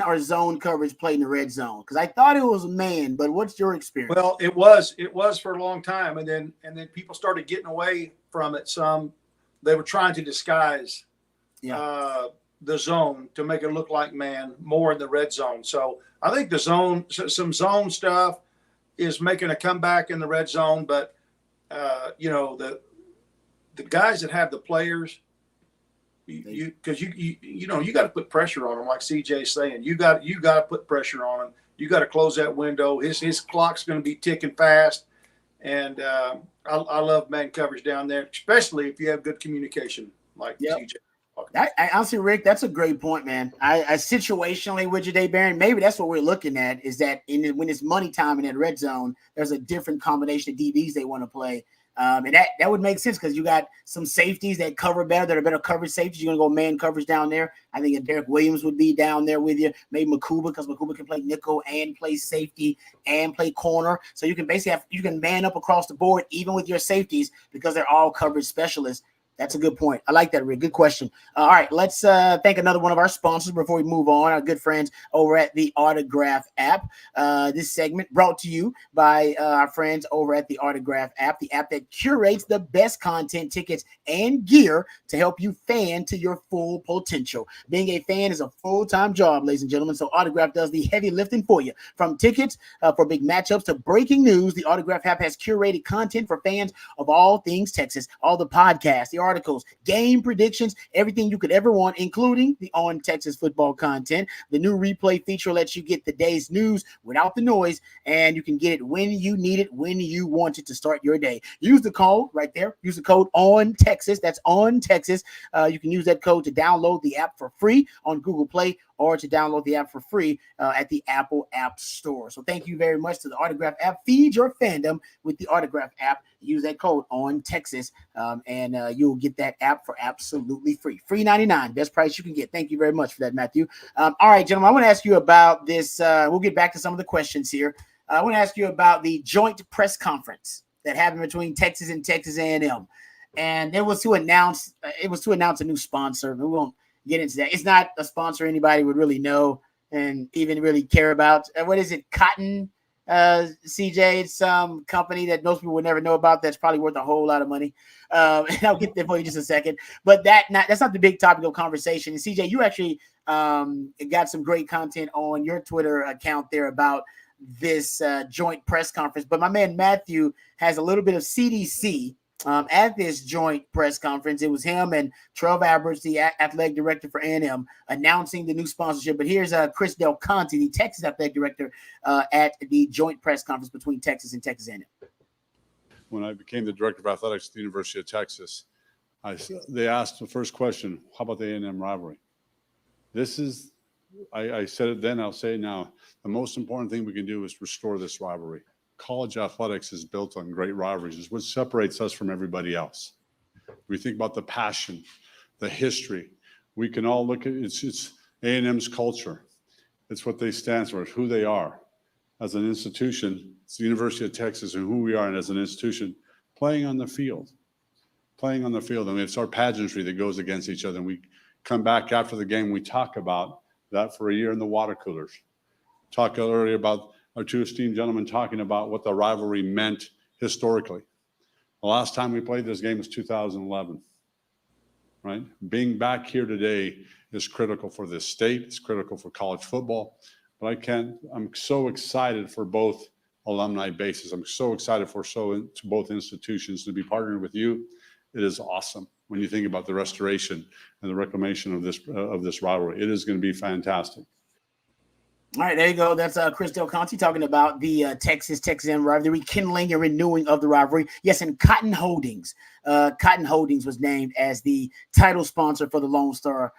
or zone coverage played in the red zone? Because I thought it was man, but what's your experience? Well, it was for a long time, and then people started getting away from it some. They were trying to disguise the zone to make it look like man more in the red zone. So I think some zone stuff is making a comeback in the red zone. But, the guys that have the players, because you got to put pressure on them, like CJ's saying. You got to put pressure on him. You got to close that window. His clock's going to be ticking fast. And I love man coverage down there, especially if you have good communication like CJ. I honestly, Rick, that's a great point, man. I situationally with Jahdae Barron, maybe that's what we're looking at, is that when it's money time in that red zone, there's a different combination of DBs they want to play. And that would make sense because you got some safeties that cover better, that are better coverage safeties. You're going to go man coverage down there. I think Derek Williams would be down there with you. Maybe Makuba, because Makuba can play nickel and play safety and play corner. So you can basically you can man up across the board, even with your safeties, because they're all coverage specialists. That's a good point. I like that, Rick. Good question. All right, let's thank another one of our sponsors before we move on, our good friends over at the Autograph app. This segment brought to you by our friends over at the Autograph app, the app that curates the best content, tickets, and gear to help you fan to your full potential. Being a fan is a full-time job, ladies and gentlemen, so Autograph does the heavy lifting for you. From tickets for big matchups to breaking news, the Autograph app has curated content for fans of all things Texas, all the podcasts, the articles, game predictions, everything you could ever want, including the On Texas football content. The new replay feature lets you get the day's news without the noise, and you can get it when you need it, when you want it to start your day. Use the code right there. Use the code On Texas. That's On Texas. You can use that code to download the app for free on Google Play, or to download the app for free at the Apple App Store. So thank you very much to the Autograph app. Feed your fandom with the Autograph app. Use that code On Texas, and you'll get that app for absolutely free. Free 99, best price you can get. Thank you very much for that, Matthew. All right, gentlemen, I want to ask you about this. We'll get back to some of the questions here. I want to ask you about the joint press conference that happened between Texas and Texas A&M. And it was to announce a new sponsor. We won't get into that. It's not a sponsor anybody would really know and even really care about. What is it? Cotton, CJ? It's some company that most people would never know about that's probably worth a whole lot of money. And I'll get there for you in just a second. But that's not the big topic of conversation. And CJ, you actually got some great content on your Twitter account there about this joint press conference. But my man Matthew has a little bit of CDC at this joint press conference. It was him and Trev Alberts, the athletic director for A&M, announcing the new sponsorship. But here's Chris Del Conte, the Texas athletic director, at the joint press conference between Texas and Texas A&M. When I became the director of athletics at the University of Texas, they asked the first question, how about the A&M rivalry? This is, I said it then, I'll say it now, the most important thing we can do is restore this rivalry. College athletics is built on great rivalries. It's what separates us from everybody else. We think about the passion, the history. We can all look at it's A&M's culture. It's what they stand for, it's who they are. As an institution, it's the University of Texas and who we are, and as an institution, playing on the field. Playing on the field. I mean, it's our pageantry that goes against each other. And we come back after the game, we talk about that for a year in the water coolers. Talk earlier about our two esteemed gentlemen talking about what the rivalry meant historically. The last time we played this game was 2011. right? Being back here today is critical for this state. It's critical for college football. But I'm so excited for both alumni bases. I'm so excited for both institutions to be partnered with you. It is awesome when you think about the restoration and the reclamation of this rivalry. It is going to be fantastic. All right, there you go. That's Chris Del Conte talking about the Texas A&M rivalry, rekindling and renewing of the rivalry. Yes, and Cotton Holdings. Cotton Holdings was named as the title sponsor for the Lone Star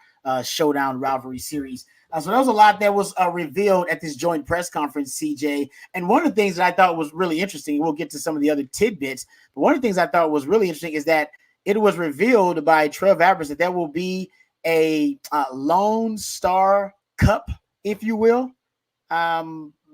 Showdown Rivalry Series. So there was a lot that was revealed at this joint press conference, CJ. And one of the things that I thought was really interesting, we'll get to some of the other tidbits, but one of the things I thought was really interesting is that it was revealed by Trev Alberts that there will be a Lone Star Cup, if you will,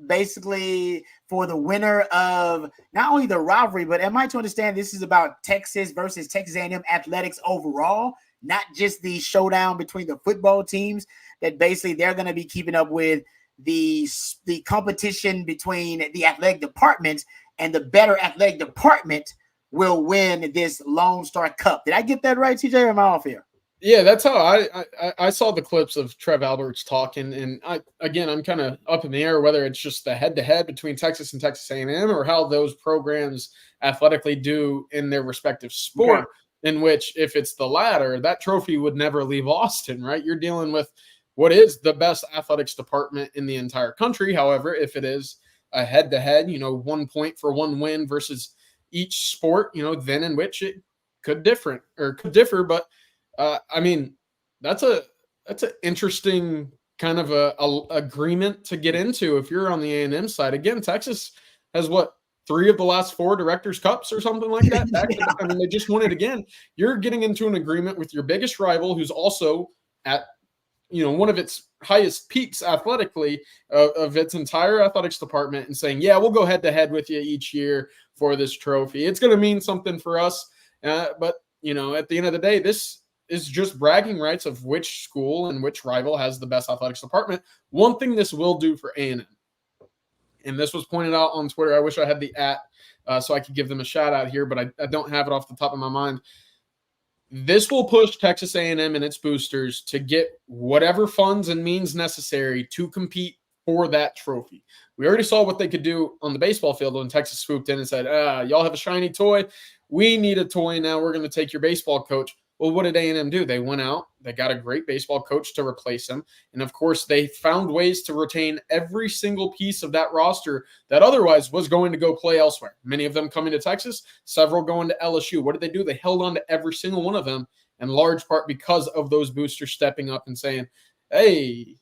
basically for the winner of not only the rivalry, but am I to understand this is about Texas versus Texas A&M athletics overall, not just the showdown between the football teams, that basically they're going to be keeping up with the competition between the athletic departments, and the better athletic department will win this Lone Star Cup. Did I get that right, TJ, or am I off here? Yeah, that's how I saw the clips of Trev Alberts talking, and I'm kind of up in the air whether it's just the head-to-head between Texas and Texas A&M, or how those programs athletically do in their respective sport. Okay. In which, if it's the latter, that trophy would never leave Austin, right? You're dealing with what is the best athletics department in the entire country. However, if it is a head-to-head, 1 point for one win versus each sport, then in which it could differ. But that's an interesting kind of a agreement to get into if you're on the A&M side. Again, Texas has 3 of the last 4 Directors' Cups or something like that. They just won it again. You're getting into an agreement with your biggest rival, who's also at one of its highest peaks athletically of its entire athletics department, and saying, yeah, we'll go head to head with you each year for this trophy. It's going to mean something for us. But at the end of the day, this is just bragging rights of which school and which rival has the best athletics department. One thing this will do for A&M, and this was pointed out on Twitter. I wish I had the @ so I could give them a shout out here, but I don't have it off the top of my mind. This will push Texas A&M and its boosters to get whatever funds and means necessary to compete for that trophy. We already saw what they could do on the baseball field when Texas swooped in and said, y'all have a shiny toy. We need a toy now. We're going to take your baseball coach. Well, what did A&M do? They went out, they got a great baseball coach to replace him. And of course, they found ways to retain every single piece of that roster that otherwise was going to go play elsewhere. Many of them coming to Texas, several going to LSU. What did they do? They held on to every single one of them, in large part because of those boosters stepping up and saying, hey,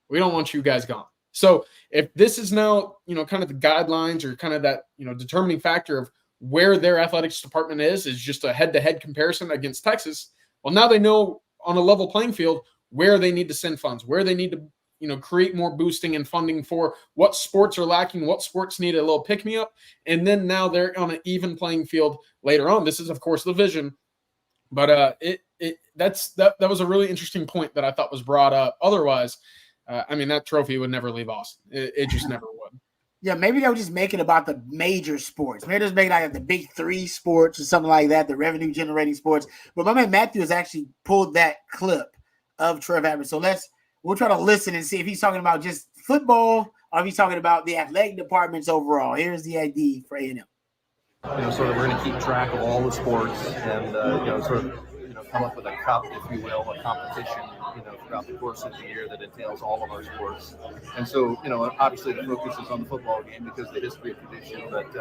we don't want you guys gone. So if this is now, kind of the guidelines, or kind of that, determining factor of where their athletics department is just a head-to-head comparison against Texas. Well, now they know on a level playing field where they need to send funds, where they need to, create more boosting and funding for, what sports are lacking, what sports need a little pick-me-up. And then now they're on an even playing field later on. This is, of course, the vision. But that was a really interesting point that I thought was brought up. Otherwise, that trophy would never leave Austin. It just never would. Yeah, maybe they'll just make it about the major sports. Maybe just make it like the big 3 sports or something like that, the revenue-generating sports. But my man Matthew has actually pulled that clip of Trev Alberts. So we'll try to listen and see if he's talking about just football or if he's talking about the athletic departments overall. Here's the ID for A&M. Sort of we're going to keep track of all the sports and, come up with a cup, if you will, a competition, throughout the course of the year that entails all of our sports. And so, obviously the focus is on the football game because of the history of tradition, but,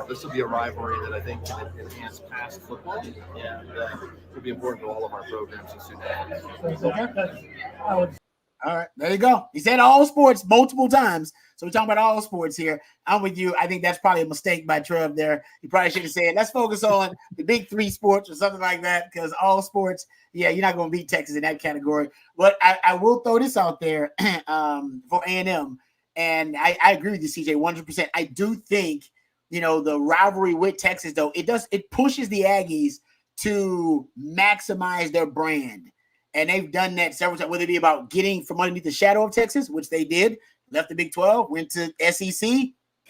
this will be a rivalry that I think can enhance past football, and will be important to all of our programs and students. All right, there you go. He said all sports multiple times. So we're talking about all sports here. I'm with you. I think that's probably a mistake by Trev there. He probably should have said, let's focus on the big 3 sports or something like that, because all sports, you're not going to beat Texas in that category. But I will throw this out there for A&M, and I agree with you, CJ, 100%. I do think, the rivalry with Texas, though, it pushes the Aggies to maximize their brand. And they've done that several times, whether it be about getting from underneath the shadow of Texas, which they did, left the Big 12, went to SEC,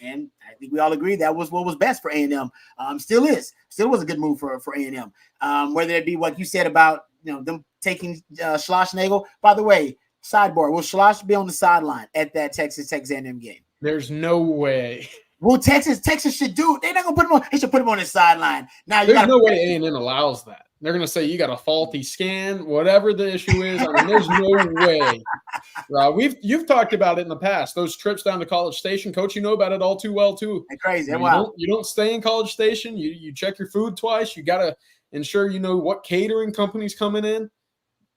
And I think we all agree that was what was best for A&M. Still was a good move for A&M. Whether it be what you said about them taking Schlossnagle. By the way, sidebar: will Schloss be on the sideline at that Texas A&M game? There's no way. Well, Texas should do. They're not gonna put him on. They should put him on his sideline. Now There's no way A&M allows that. They're gonna say you got a faulty scan, whatever the issue is. I mean, there's no way. Rob, you've talked about it in the past. Those trips down to College Station, Coach, you know about it all too well too. That's crazy. You don't stay in College Station. You check your food twice. You gotta ensure you know what catering company's coming in.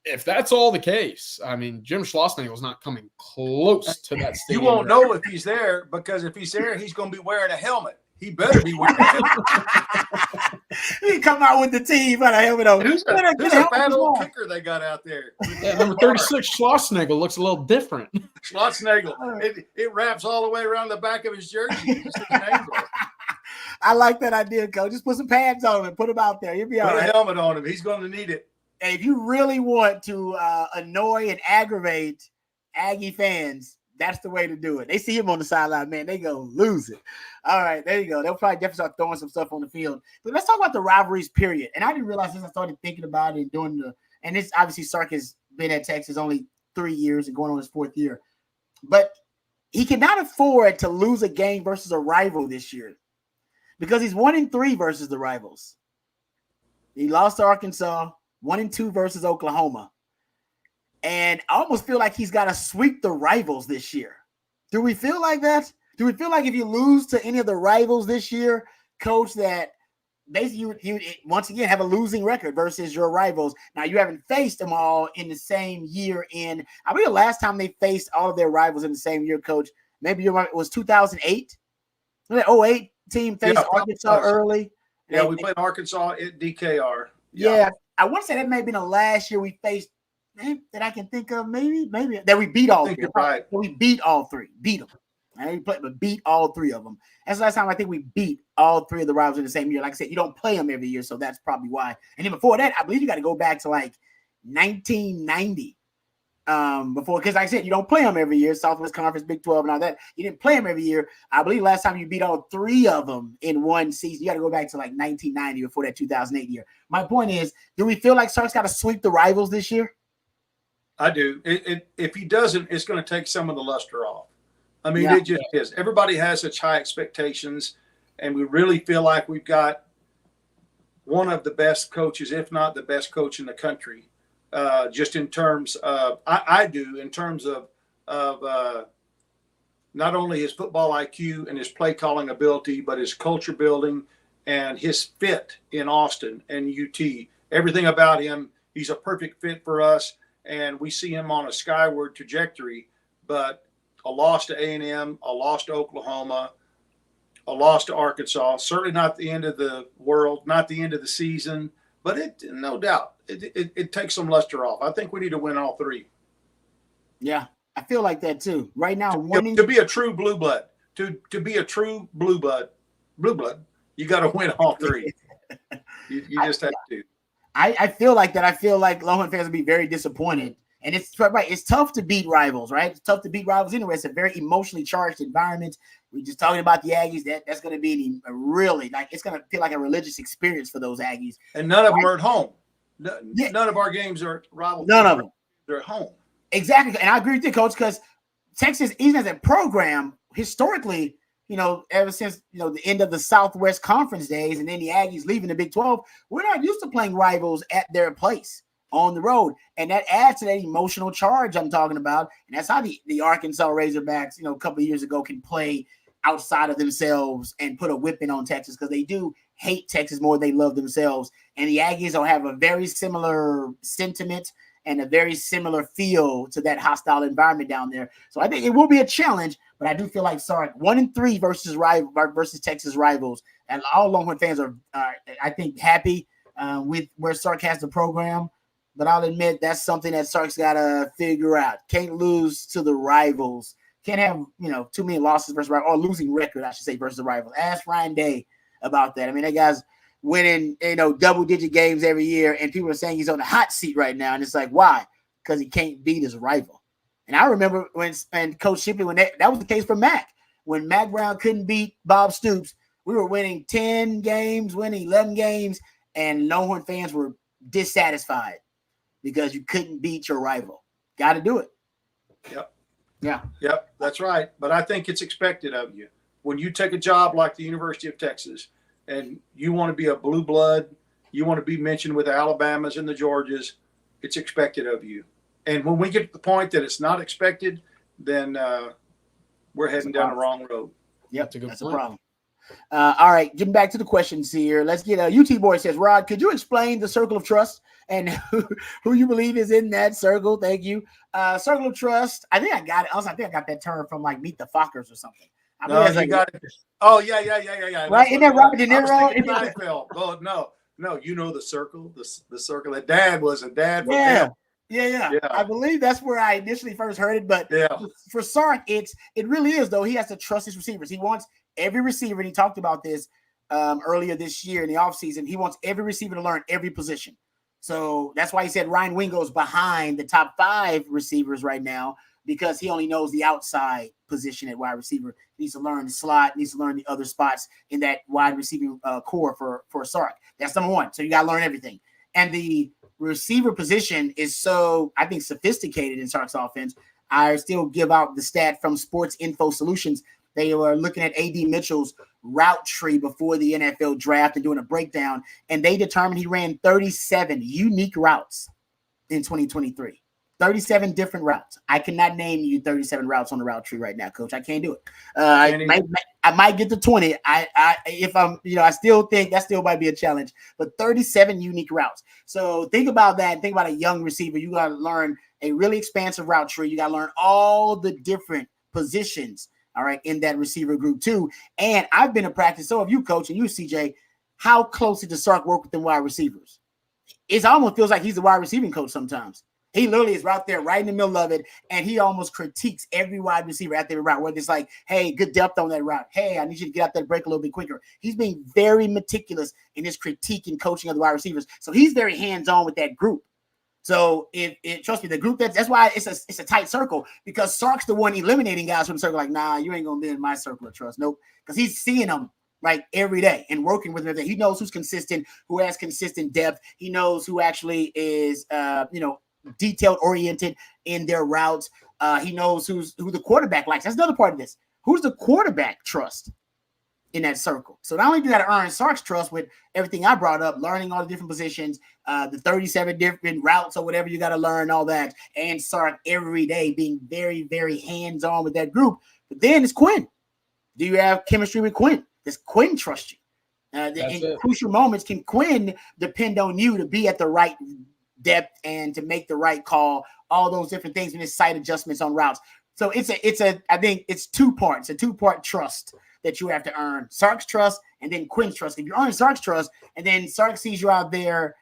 If that's all the case, I mean, Jim Schlossnagle's not coming close to that stadium. You won't know if he's there, because if he's there, he's going to be wearing a helmet. He better be wearing a helmet. He come out with the team, but a helmet on. Who's a fat old kicker they got out there? Yeah, number 36, Schlossnagle, looks a little different. Schlossnagle. It wraps all the way around the back of his jersey. I like that idea, Coach. Just put some pads on him and put him out there. You'll be all right. Put a helmet on him. He's going to need it. And if you really want to annoy and aggravate Aggie fans, that's the way to do it. They see him on the sideline, man, they go lose it. All right, there you go. They'll probably definitely start throwing some stuff on the field. But let's talk about the rivalries, period. And I didn't realize this. I started thinking about it and doing and this obviously Sark has been at Texas only 3 years and going on his 4th year. But he cannot afford to lose a game versus a rival this year because he's 1-3 versus the rivals. He lost to Arkansas. 1-2 versus Oklahoma. And I almost feel like he's got to sweep the rivals this year. Do we feel like that? Do we feel like if you lose to any of the rivals this year, Coach, that basically you once again have a losing record versus your rivals? Now, you haven't faced them all in the same year I believe the last time they faced all of their rivals in the same year, Coach, maybe it was 2008. The 08 team faced Arkansas early. Yeah, we played Arkansas at DKR. Yeah. I want to say that may have been the last year we faced that I can think of. Maybe that we beat all 3. Right. We beat all 3. Beat them. But beat all 3 of them. That's the last time I think we beat all 3 of the rivals in the same year. Like I said, you don't play them every year, so that's probably why. And then before that, I believe you got to go back to like 1990. Before, because like I said, you don't play them every year. Southwest Conference, Big 12, and all that. You didn't play them every year. I believe last time you beat all 3 of them in one season, you got to go back to like 1990 before that 2008 year. My point is, do we feel like Sark's got to sweep the rivals this year? I do. If he doesn't, it's going to take some of the luster off. I mean, It just is. Everybody has such high expectations, and we really feel like we've got one of the best coaches, if not the best coach in the country. Just in terms of, I do, in terms of not only his football IQ and his play calling ability, but his culture building and his fit in Austin and UT. Everything about him, he's a perfect fit for us, and we see him on a skyward trajectory. But a loss to A&M, a loss to Oklahoma, a loss to Arkansas, certainly not the end of the world, not the end of the season, but no doubt. It takes some luster off. I think we need to win all 3. Yeah, I feel like that too. Right now, to be a true blue blood, to be a true blue blood, you got to win all 3. You just have to. I feel like that. I feel like Longhorn fans will be very disappointed. And it's right. It's tough to beat rivals, right? It's tough to beat rivals anyway. It's a very emotionally charged environment. We're just talking about the Aggies. That's going to be really it's going to feel like a religious experience for those Aggies. And none of them are at home. None of our games are rival. None of them. They're at home. Exactly. And I agree with you, Coach, because Texas, even as a program, historically, ever since, the end of the Southwest Conference days and then the Aggies leaving the Big 12, we're not used to playing rivals at their place on the road. And that adds to that emotional charge I'm talking about. And that's how the Arkansas Razorbacks, a couple of years ago can play outside of themselves and put a whipping on Texas because they do hate Texas more than they love themselves. And the Aggies will have a very similar sentiment and a very similar feel to that hostile environment down there. So I think it will be a challenge, but I do feel like Sark 1-3 versus Texas rivals, and all Longhorn fans are I think happy with where Sark has the program. But I'll admit that's something that Sark's got to figure out. Can't lose to the rivals. Can't have too many losses versus rivals, or losing record, I should say, versus the rivals. Ask Ryan Day about that. I mean, that guy's winning, double-digit games every year, and people are saying he's on the hot seat right now. And it's like, why? Because he can't beat his rival. And I remember when Coach Shipley, when that was the case for Mac. when Mac Brown couldn't beat Bob Stoops, we were winning 10 games, winning 11 games, and Longhorn fans were dissatisfied because you couldn't beat your rival. Got to do it. Yep. Yeah. Yep, that's right. But I think it's expected of you. When you take a job like the University of Texas and you want to be a blue blood, you want to be mentioned with the Alabamas and the Georgias, it's expected of you. And when we get to the point that it's not expected, then we're heading down the wrong road. Yep, that's a problem. All right, getting back to the questions here. Let's get UT Boy says, Rod, could you explain the circle of trust and who you believe is in that circle? Thank you. Circle of trust. I think I got it. Also, I think I got that term from like Meet the Fockers or something. No, you got it. Oh, yeah. Right? Isn't that Robert De Niro? Well, no, you know the circle, the circle. That dad was a dad. Yeah. I believe that's where I initially first heard it. But for Sark, it really is, though. He has to trust his receivers. He wants every receiver, and he talked about this earlier this year in the offseason. He wants every receiver to learn every position. So that's why he said Ryan Wingo's behind the top 5 receivers right now, because he only knows the outside position at wide receiver. He needs to learn the slot, needs to learn the other spots in that wide receiving core for Sark. That's number one. So you got to learn everything. And the receiver position is so, I think, sophisticated in Sark's offense. I still give out the stat from Sports Info Solutions. They were looking at A.D. Mitchell's route tree before the NFL draft and doing a breakdown, and they determined he ran 37 unique routes in 2023. 37 different routes. I cannot name you 37 routes on the route tree right now, Coach. I can't do it. I might get to 20. I still think that still might be a challenge, but 37 unique routes. So think about that. Think about a young receiver. You got to learn a really expansive route tree. You got to learn all the different positions, all right, in that receiver group too. And I've been in practice. So have you, Coach, and you, CJ. How closely does Sark work with them wide receivers? It almost feels like he's the wide receiving coach sometimes. He literally is right there, right in the middle of it, and he almost critiques every wide receiver at their route, whether it's like, hey, good depth on that route. Hey, I need you to get out that break a little bit quicker. He's being very meticulous in his critique and coaching of the wide receivers. So he's very hands-on with that group. So trust me, the group that's why it's a tight circle, because Sark's the one eliminating guys from the circle. Like, nah, you ain't gonna be in my circle of trust. Nope, because he's seeing them like every day and working with them. He knows who's consistent, who has consistent depth. He knows who actually is, detailed oriented in their routes. He knows who the quarterback likes. That's another part of this. Who's the quarterback trust in that circle? So not only do you got to earn Sark's trust with everything I brought up, learning all the different positions, the 37 different routes or whatever you got to learn, all that, and Sark every day being very, very hands-on with that group. But then it's Quinn. Do you have chemistry with Quinn? Does Quinn trust you? In crucial moments, can Quinn depend on you to be at the right depth and to make the right call, all those different things, and his sight adjustments on routes. So I think it's 2 parts, a 2-part trust that you have to earn. Sark's trust and then Quinn's trust. If you earn Sark's trust and then Sark sees you out there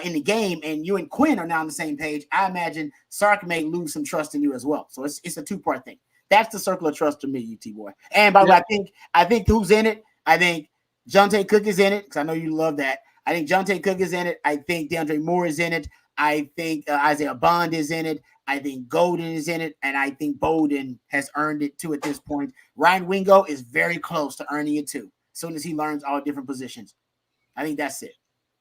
in the game and you and Quinn are now on the same page, I imagine Sark may lose some trust in you as well. So it's a 2-part thing. That's the circle of trust to me, UT boy. And by the way, I think who's in it? I think Jonte Cook is in it, because I know you love that. I think Jonte Cook is in it. I think DeAndre Moore is in it. I think Isaiah Bond is in it. I think Golden is in it. And I think Bowden has earned it too at this point. Ryan Wingo is very close to earning it too, as soon as he learns all different positions. I think that's it.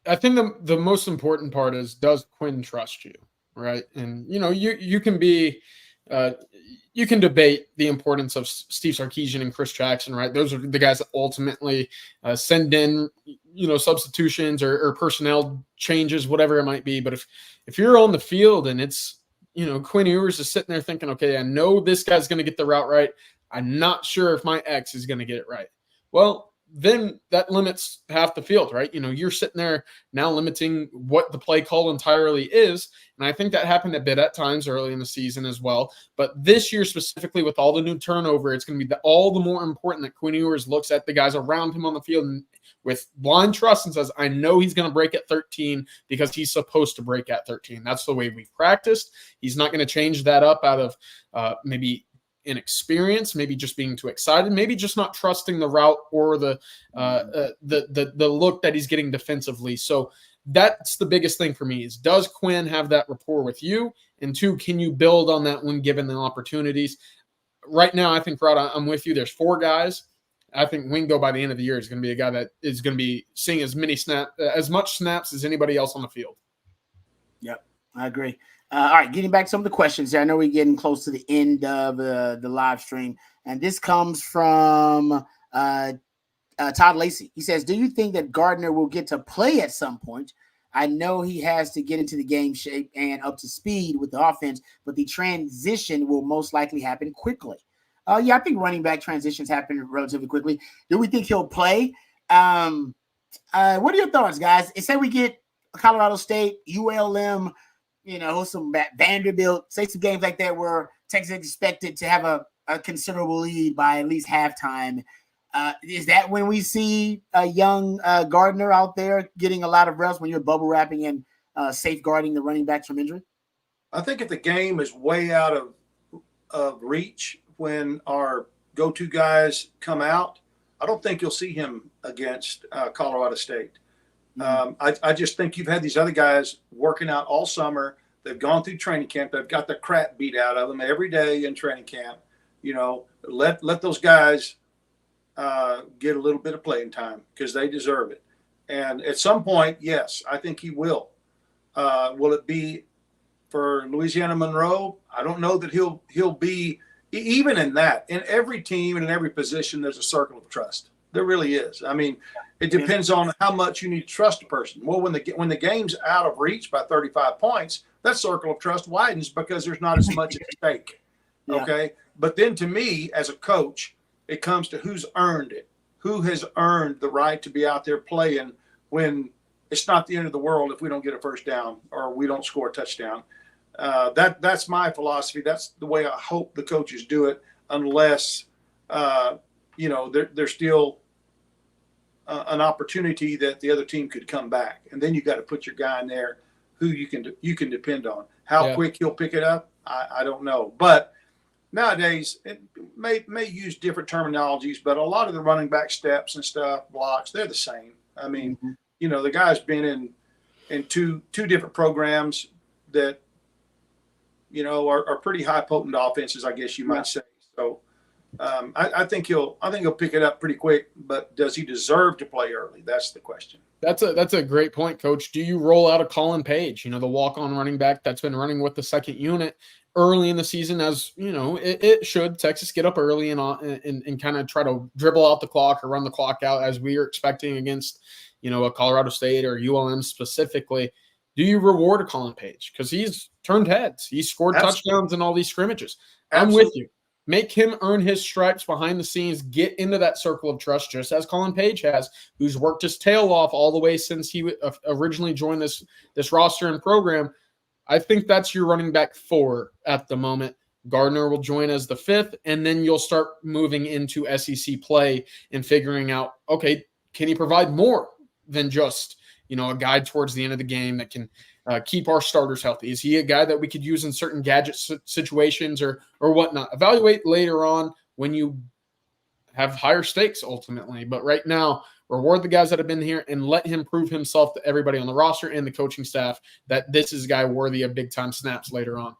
I think the most important part is, does Quinn trust you, right? And, you can be you can debate the importance of Steve Sarkisian and Chris Jackson, right? Those are the guys that ultimately send in, substitutions or personnel changes, whatever it might be. But if you're on the field and it's, Quinn Ewers is sitting there thinking, okay, I know this guy's going to get the route right. I'm not sure if my X is going to get it right. Well, then that limits half the field, right? You're sitting there now limiting what the play call entirely is. And I think that happened a bit at times early in the season as well. But this year specifically, with all the new turnover, it's going to be all the more important that Quinn Ewers looks at the guys around him on the field and with blind trust and says, I know he's going to break at 13 because he's supposed to break at 13. That's the way we practiced. He's not going to change that up out of maybe inexperience, maybe just being too excited, maybe just not trusting the route or the look that he's getting defensively. So that's the biggest thing for me is, does Quinn have that rapport with you? And 2, can you build on that when given the opportunities? right now, I think, Rod, I'm with you. There's 4 guys. I think Wingo by the end of the year is going to be a guy that is going to be seeing as much snaps as anybody else on the field. Yep, I agree. All right, getting back to some of the questions here. I know we're getting close to the end of the live stream, and this comes from Todd Lacey. He says, do you think that Gardner will get to play at some point? I know he has to get into the game shape and up to speed with the offense, but the transition will most likely happen quickly. Yeah, I think running back transitions happen relatively quickly. Do we think he'll play? What are your thoughts, guys? Say we get Colorado State, ULM, some Vanderbilt, say some games like that where Texas is expected to have a considerable lead by at least halftime. Is that when we see a young Gardner out there getting a lot of reps when you're bubble wrapping and safeguarding the running backs from injury? I think if the game is way out of reach when our go-to guys come out, I don't think you'll see him against Colorado State. I just think you've had these other guys working out all summer. They've gone through training camp. They've got the crap beat out of them every day in training camp. Let those guys get a little bit of playing time because they deserve it. And at some point, yes, I think he will. Will it be for Louisiana Monroe? I don't know that he'll be even in that. In every team and in every position, there's a circle of trust. There really is. I mean, it depends on how much you need to trust a person. Well, when the game's out of reach by 35 points, that circle of trust widens because there's not as much at stake. Okay. But then to me, as a coach, it comes to who's earned it. Who has earned the right to be out there playing when it's not the end of the world if we don't get a first down or we don't score a touchdown. That's my philosophy. That's the way I hope the coaches do it, unless there's still an opportunity that the other team could come back, and then you got to put your guy in there who you can depend on. How quick he'll pick it up, I don't know. But nowadays, it may use different terminologies, but a lot of the running back steps and stuff, blocks, they're the same. I mean, the guy's been in two different programs that are pretty high potent offenses, I guess you might say. So I think he'll pick it up pretty quick, but does he deserve to play early? That's the question. That's a great point, Coach. Do you roll out a Colin Page, the walk-on running back that's been running with the second unit early in the season? As it should. Texas get up early and kind of try to dribble out the clock or run the clock out as we are expecting against a Colorado State or ULM specifically. Do you reward a Colin Page? Because he's turned heads. He's scored touchdowns in all these scrimmages. I'm with you. Make him earn his stripes behind the scenes, get into that circle of trust, just as Colin Page has, who's worked his tail off all the way since he originally joined this roster and program. I think that's your running back 4 at the moment. Gardner will join as the 5th, and then you'll start moving into SEC play and figuring out, okay, can he provide more than just a guy towards the end of the game that can keep our starters healthy? Is he a guy that we could use in certain gadget situations or whatnot? Evaluate later on when you have higher stakes ultimately. But right now, reward the guys that have been here and let him prove himself to everybody on the roster and the coaching staff that this is a guy worthy of big-time snaps later on.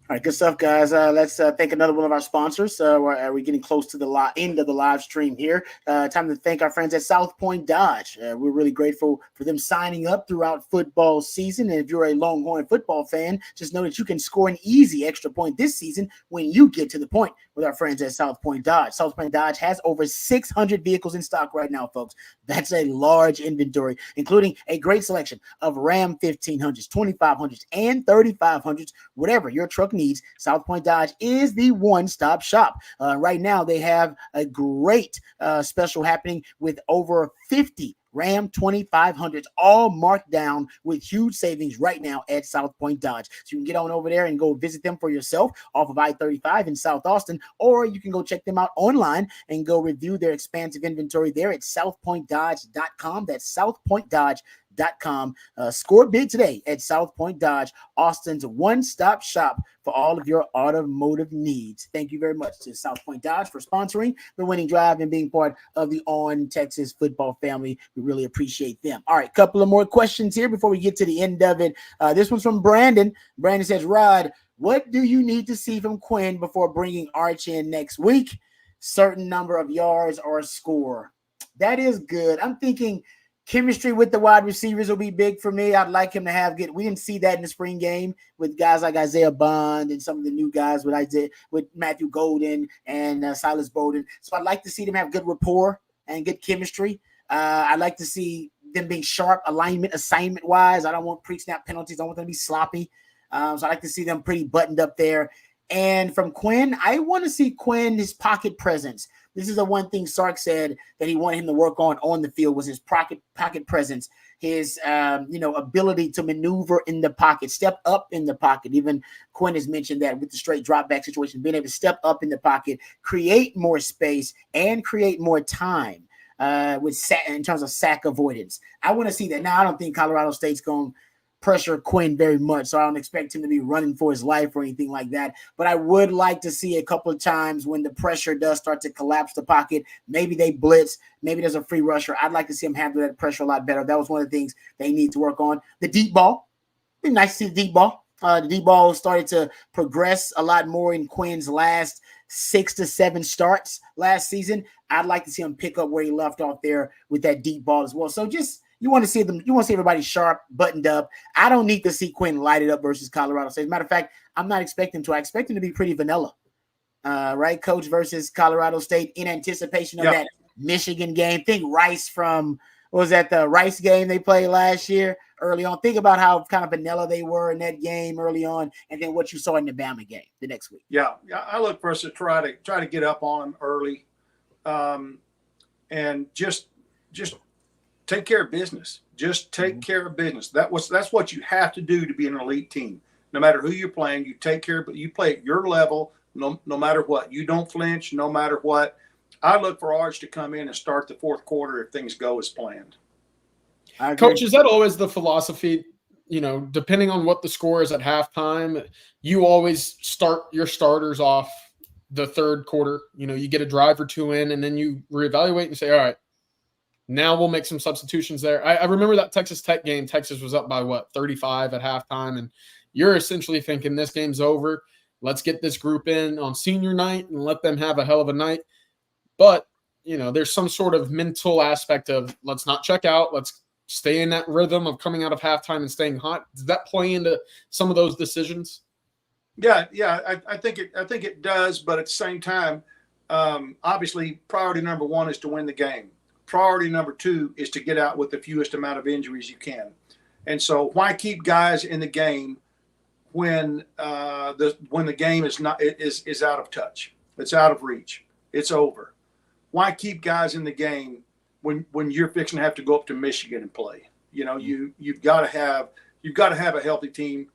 All right, good stuff, guys. Let's thank another one of our sponsors. We're getting close to the end of the live stream here. Time to thank our friends at South Point Dodge. We're really grateful for them signing up throughout football season. And if you're a Longhorn football fan, just know that you can score an easy extra point this season when you get to the point with our friends at South Point Dodge. South Point Dodge has over 600 vehicles in stock right now, folks. That's a large inventory, including a great selection of Ram 1500s, 2500s, and 3500s, whatever your truck needs. South Point Dodge is the one-stop shop. Right now, they have a great special happening with over 50 Ram 2500s, all marked down with huge savings right now at South Point Dodge. So you can get on over there and go visit them for yourself off of I-35 in South Austin, or you can go check them out online and go review their expansive inventory there at southpointdodge.com. That's southpointdodge.com. Score big today at South Point Dodge, Austin's one-stop shop for all of your automotive needs. Thank you very much to South Point Dodge for sponsoring the Winning Drive and being part of the On Texas football family. We really appreciate them. All right, couple of more questions here before we get to the end of it. This one's from Brandon. Brandon says, Rod, What do you need to see from Quinn before bringing Arch in next week? Certain number of yards or score. That is good. I'm thinking chemistry with the wide receivers will be big for me. I'd like him to have good. We didn't see that in the spring game with guys like Isaiah Bond and some of the new guys with Matthew Golden and Silas Bowden. So I'd like to see them have good rapport and good chemistry. I'd like to see them being sharp alignment, assignment wise. I don't want pre-snap penalties. I don't want them to be sloppy. So I'd like to see them pretty buttoned up there. And from Quinn, I want to see Quinn, his pocket presence. This is the one thing Sark said that he wanted him to work on the field was his pocket presence, his ability to maneuver in the pocket, step up in the pocket. Even Quinn has mentioned that with the straight drop back situation, being able to step up in the pocket, create more space, and create more time in terms of sack avoidance. I want to see that. Now, I don't think Colorado State's going to pressure Quinn very much, so I don't expect him to be running for his life or anything like that. But I would like to see a couple of times when the pressure does start to collapse the pocket, maybe they blitz, maybe there's a free rusher. I'd like to see him handle that pressure a lot better. That was one of the things they need to work on. The deep ball, it'd be nice to see the deep ball. The deep ball started to progress a lot more in Quinn's last 6 to 7 starts last season. I'd like to see him pick up where he left off there with that deep ball as well. So just you want to see everybody sharp, buttoned up. I don't need to see Quinn light it up versus Colorado State. As a matter of fact, I'm not expecting to. I expect him to be pretty vanilla, right? Coach versus Colorado State in anticipation of that Michigan game. Think Rice from, what was that, the Rice game they played last year early on? Think about how kind of vanilla they were in that game early on, and then what you saw in the Bama game the next week. Yeah, I look for us to try to get up on them early, and just take care of business. Just take care of business. That's what you have to do to be an elite team. No matter who you're playing, you take care of it. You play at your level, no matter what. You don't flinch, no matter what. I look for Arch to come in and start the fourth quarter if things go as planned. Coach, is that always the philosophy? Depending on what the score is at halftime, you always start your starters off the third quarter. You get a drive or two in, and then you reevaluate and say, all right, now we'll make some substitutions there. I remember that Texas Tech game. Texas was up by 35 at halftime, and you're essentially thinking this game's over. Let's get this group in on senior night and let them have a hell of a night. But, there's some sort of mental aspect of let's not check out. Let's stay in that rhythm of coming out of halftime and staying hot. Does that play into some of those decisions? Yeah. I think it does. But at the same time, obviously, priority number one is to win the game. Priority number two is to get out with the fewest amount of injuries you can. And so why keep guys in the game when the game is out of touch? It's out of reach. It's over. Why keep guys in the game when you're fixing to have to go up to Michigan and play? You've got to have a healthy team.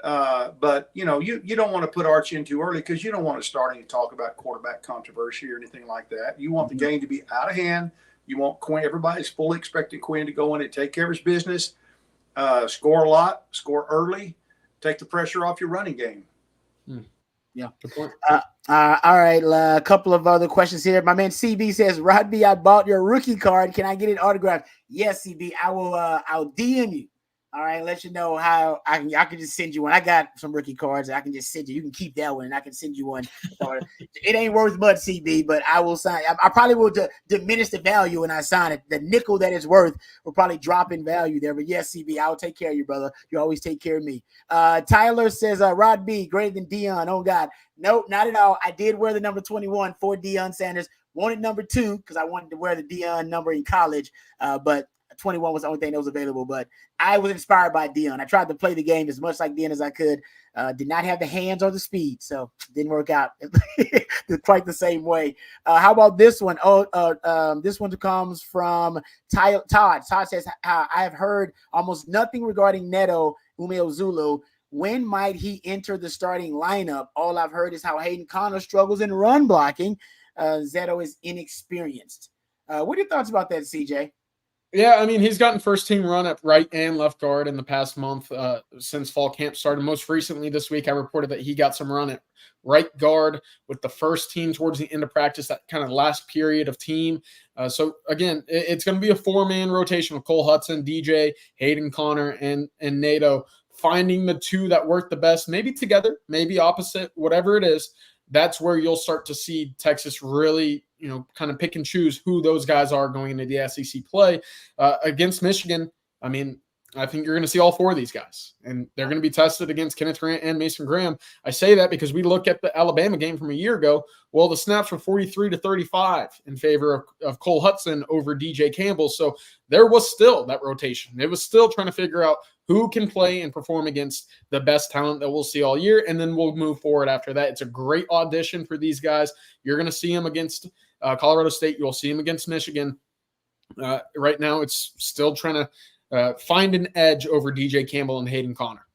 But you don't want to put Arch in too early because you don't want to start any talk about quarterback controversy or anything like that. You want the game to be out of hand. You want Quinn. Everybody's fully expecting Quinn to go in and take care of his business, score a lot, score early, take the pressure off your running game. Yeah. Good point. All right. A couple of other questions here. My man CB says, Rodby, I bought your rookie card. Can I get it autographed? Yes, CB. I will. I'll DM you. All right, let you know how I can just send you one. I got some rookie cards. I can just send you. You can keep that one, and I can send you one. It ain't worth much, CB, but I will sign. I probably will diminish the value when I sign it. The nickel that it's worth will probably drop in value there. But yes, CB, I'll take care of you, brother. You always take care of me. Tyler says, Rod B, greater than Deion. Oh, God. Nope, not at all. I did wear the number 21 for Deion Sanders. Wanted number 2 because I wanted to wear the Deion number in college, but 21 was the only thing that was available, but I was inspired by Deion. I tried to play the game as much like Deion as I could. Did not have the hands or the speed, so didn't work out quite the same way. How about this one? This one comes from Todd. Todd says, I have heard almost nothing regarding Neto Umeozulu. When might he enter the starting lineup? All I've heard is how Hayden Connor struggles in run blocking. Zeto is inexperienced. What are your thoughts about that, CJ? Yeah, I mean, he's gotten first-team run at right and left guard in the past month since fall camp started. Most recently this week, I reported that he got some run at right guard with the first team towards the end of practice, that kind of last period of team. So, again, it's going to be a 4-man rotation with Cole Hudson, DJ, Hayden Connor, and Nato finding the two that work the best, maybe together, maybe opposite, whatever it is. That's where you'll start to see Texas really, kind of pick and choose who those guys are going into the SEC play against Michigan. I mean, I think you're going to see all four of these guys, and they're going to be tested against Kenneth Grant and Mason Graham. I say that because we look at the Alabama game from a year ago. Well, the snaps were 43-35 in favor of Cole Hudson over DJ Campbell. So there was still that rotation. It was still trying to figure out who can play and perform against the best talent that we'll see all year, and then we'll move forward after that. It's a great audition for these guys. You're going to see them against Colorado State. You'll see them against Michigan. Right now, it's still trying to find an edge over DJ Campbell and Hayden Connor.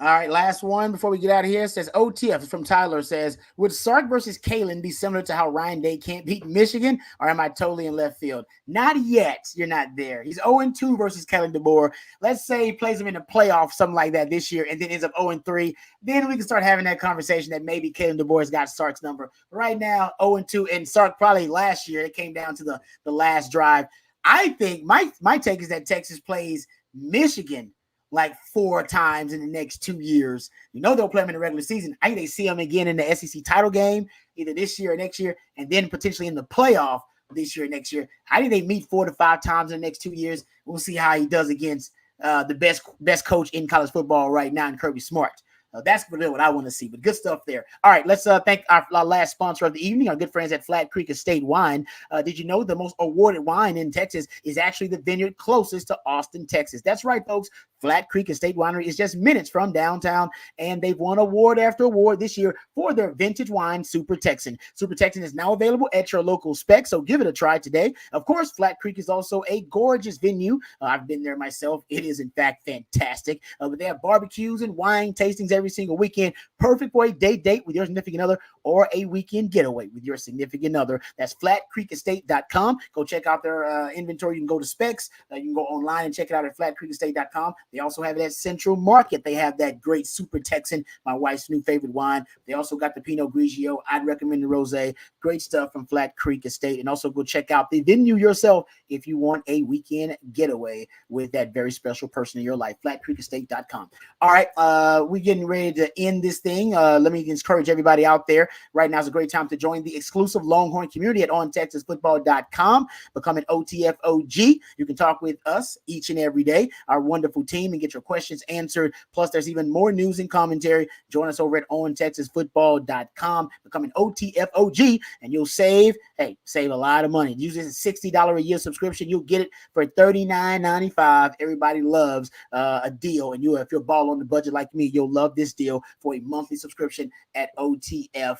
All right, last one before we get out of here. It says OTF from Tyler says, would Sark versus Kalen be similar to how Ryan Day can't beat Michigan, or am I totally in left field? Not yet. You're not there. He's 0-2 versus Kalen DeBoer. Let's say he plays him in the playoff, something like that this year, and then ends up 0-3. Then we can start having that conversation that maybe Kalen DeBoer's got Sark's number. But right now, 0-2, and Sark probably last year, it came down to the last drive. I think my take is that Texas plays Michigan like 4 times in the next 2 years. They'll play them in the regular season. I think they see them again in the SEC title game, either this year or next year, and then potentially in the playoff this year or next year. I think they meet 4 to 5 times in the next 2 years. We'll see how he does against the best coach in college football right now, in Kirby Smart. That's really what I want to see, but good stuff there. All right, let's thank our last sponsor of the evening, our good friends at Flat Creek Estate Wine. Did you know the most awarded wine in Texas is actually the vineyard closest to Austin, Texas? That's right, folks. Flat Creek Estate Winery is just minutes from downtown, and they've won award after award this year for their vintage wine, Super Texan. Super Texan is now available at your local spec, so give it a try today. Of course, Flat Creek is also a gorgeous venue. I've been there myself. It is, in fact, fantastic. But they have barbecues and wine tastings every single weekend, perfect for a date with your significant other or a weekend getaway with your significant other. That's flatcreekestate.com. Go check out their inventory. You can go to specs. You can go online and check it out at flatcreekestate.com. They also have it at Central Market. They have that great Super Texan, my wife's new favorite wine. They also got the Pinot Grigio. I'd recommend the Rosé. Great stuff from Flat Creek Estate. And also go check out the venue yourself if you want a weekend getaway with that very special person in your life. flatcreekestate.com. All right, we're getting ready to end this thing. Let me encourage everybody out there. Right now is a great time to join the exclusive Longhorn community at ontexasfootball.com. Become an OTFOG. You can talk with us each and every day, our wonderful team, and get your questions answered. Plus, there's even more news and commentary. Join us over at ontexasfootball.com. Become an OTFOG, and you'll save a lot of money. Use this $60 a year subscription. You'll get it for $39.95. Everybody loves a deal, and if you're ball on the budget like me, you'll love this deal for a monthly subscription at OTF.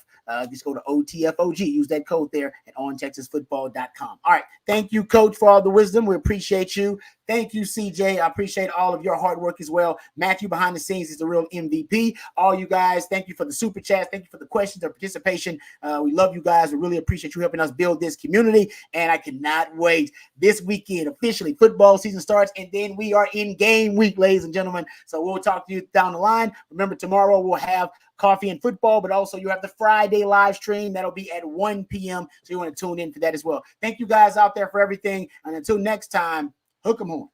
Just go to OTFOG. Use that code there at ontexasfootball.com. All right. Thank you, Coach, for all the wisdom. We appreciate you. Thank you, CJ. I appreciate all of your hard work as well. Matthew behind the scenes is the real MVP. All you guys, thank you for the super chats. Thank you for the questions and participation. We love you guys. We really appreciate you helping us build this community. And I cannot wait. This weekend, officially, football season starts, and then we are in game week, ladies and gentlemen. So we'll talk to you down the line. Remember, tomorrow we'll have coffee and football, but also you have the Friday live stream. That'll be at 1 p.m. So you want to tune in for that as well. Thank you guys out there for everything. And until next time, hook 'em horns.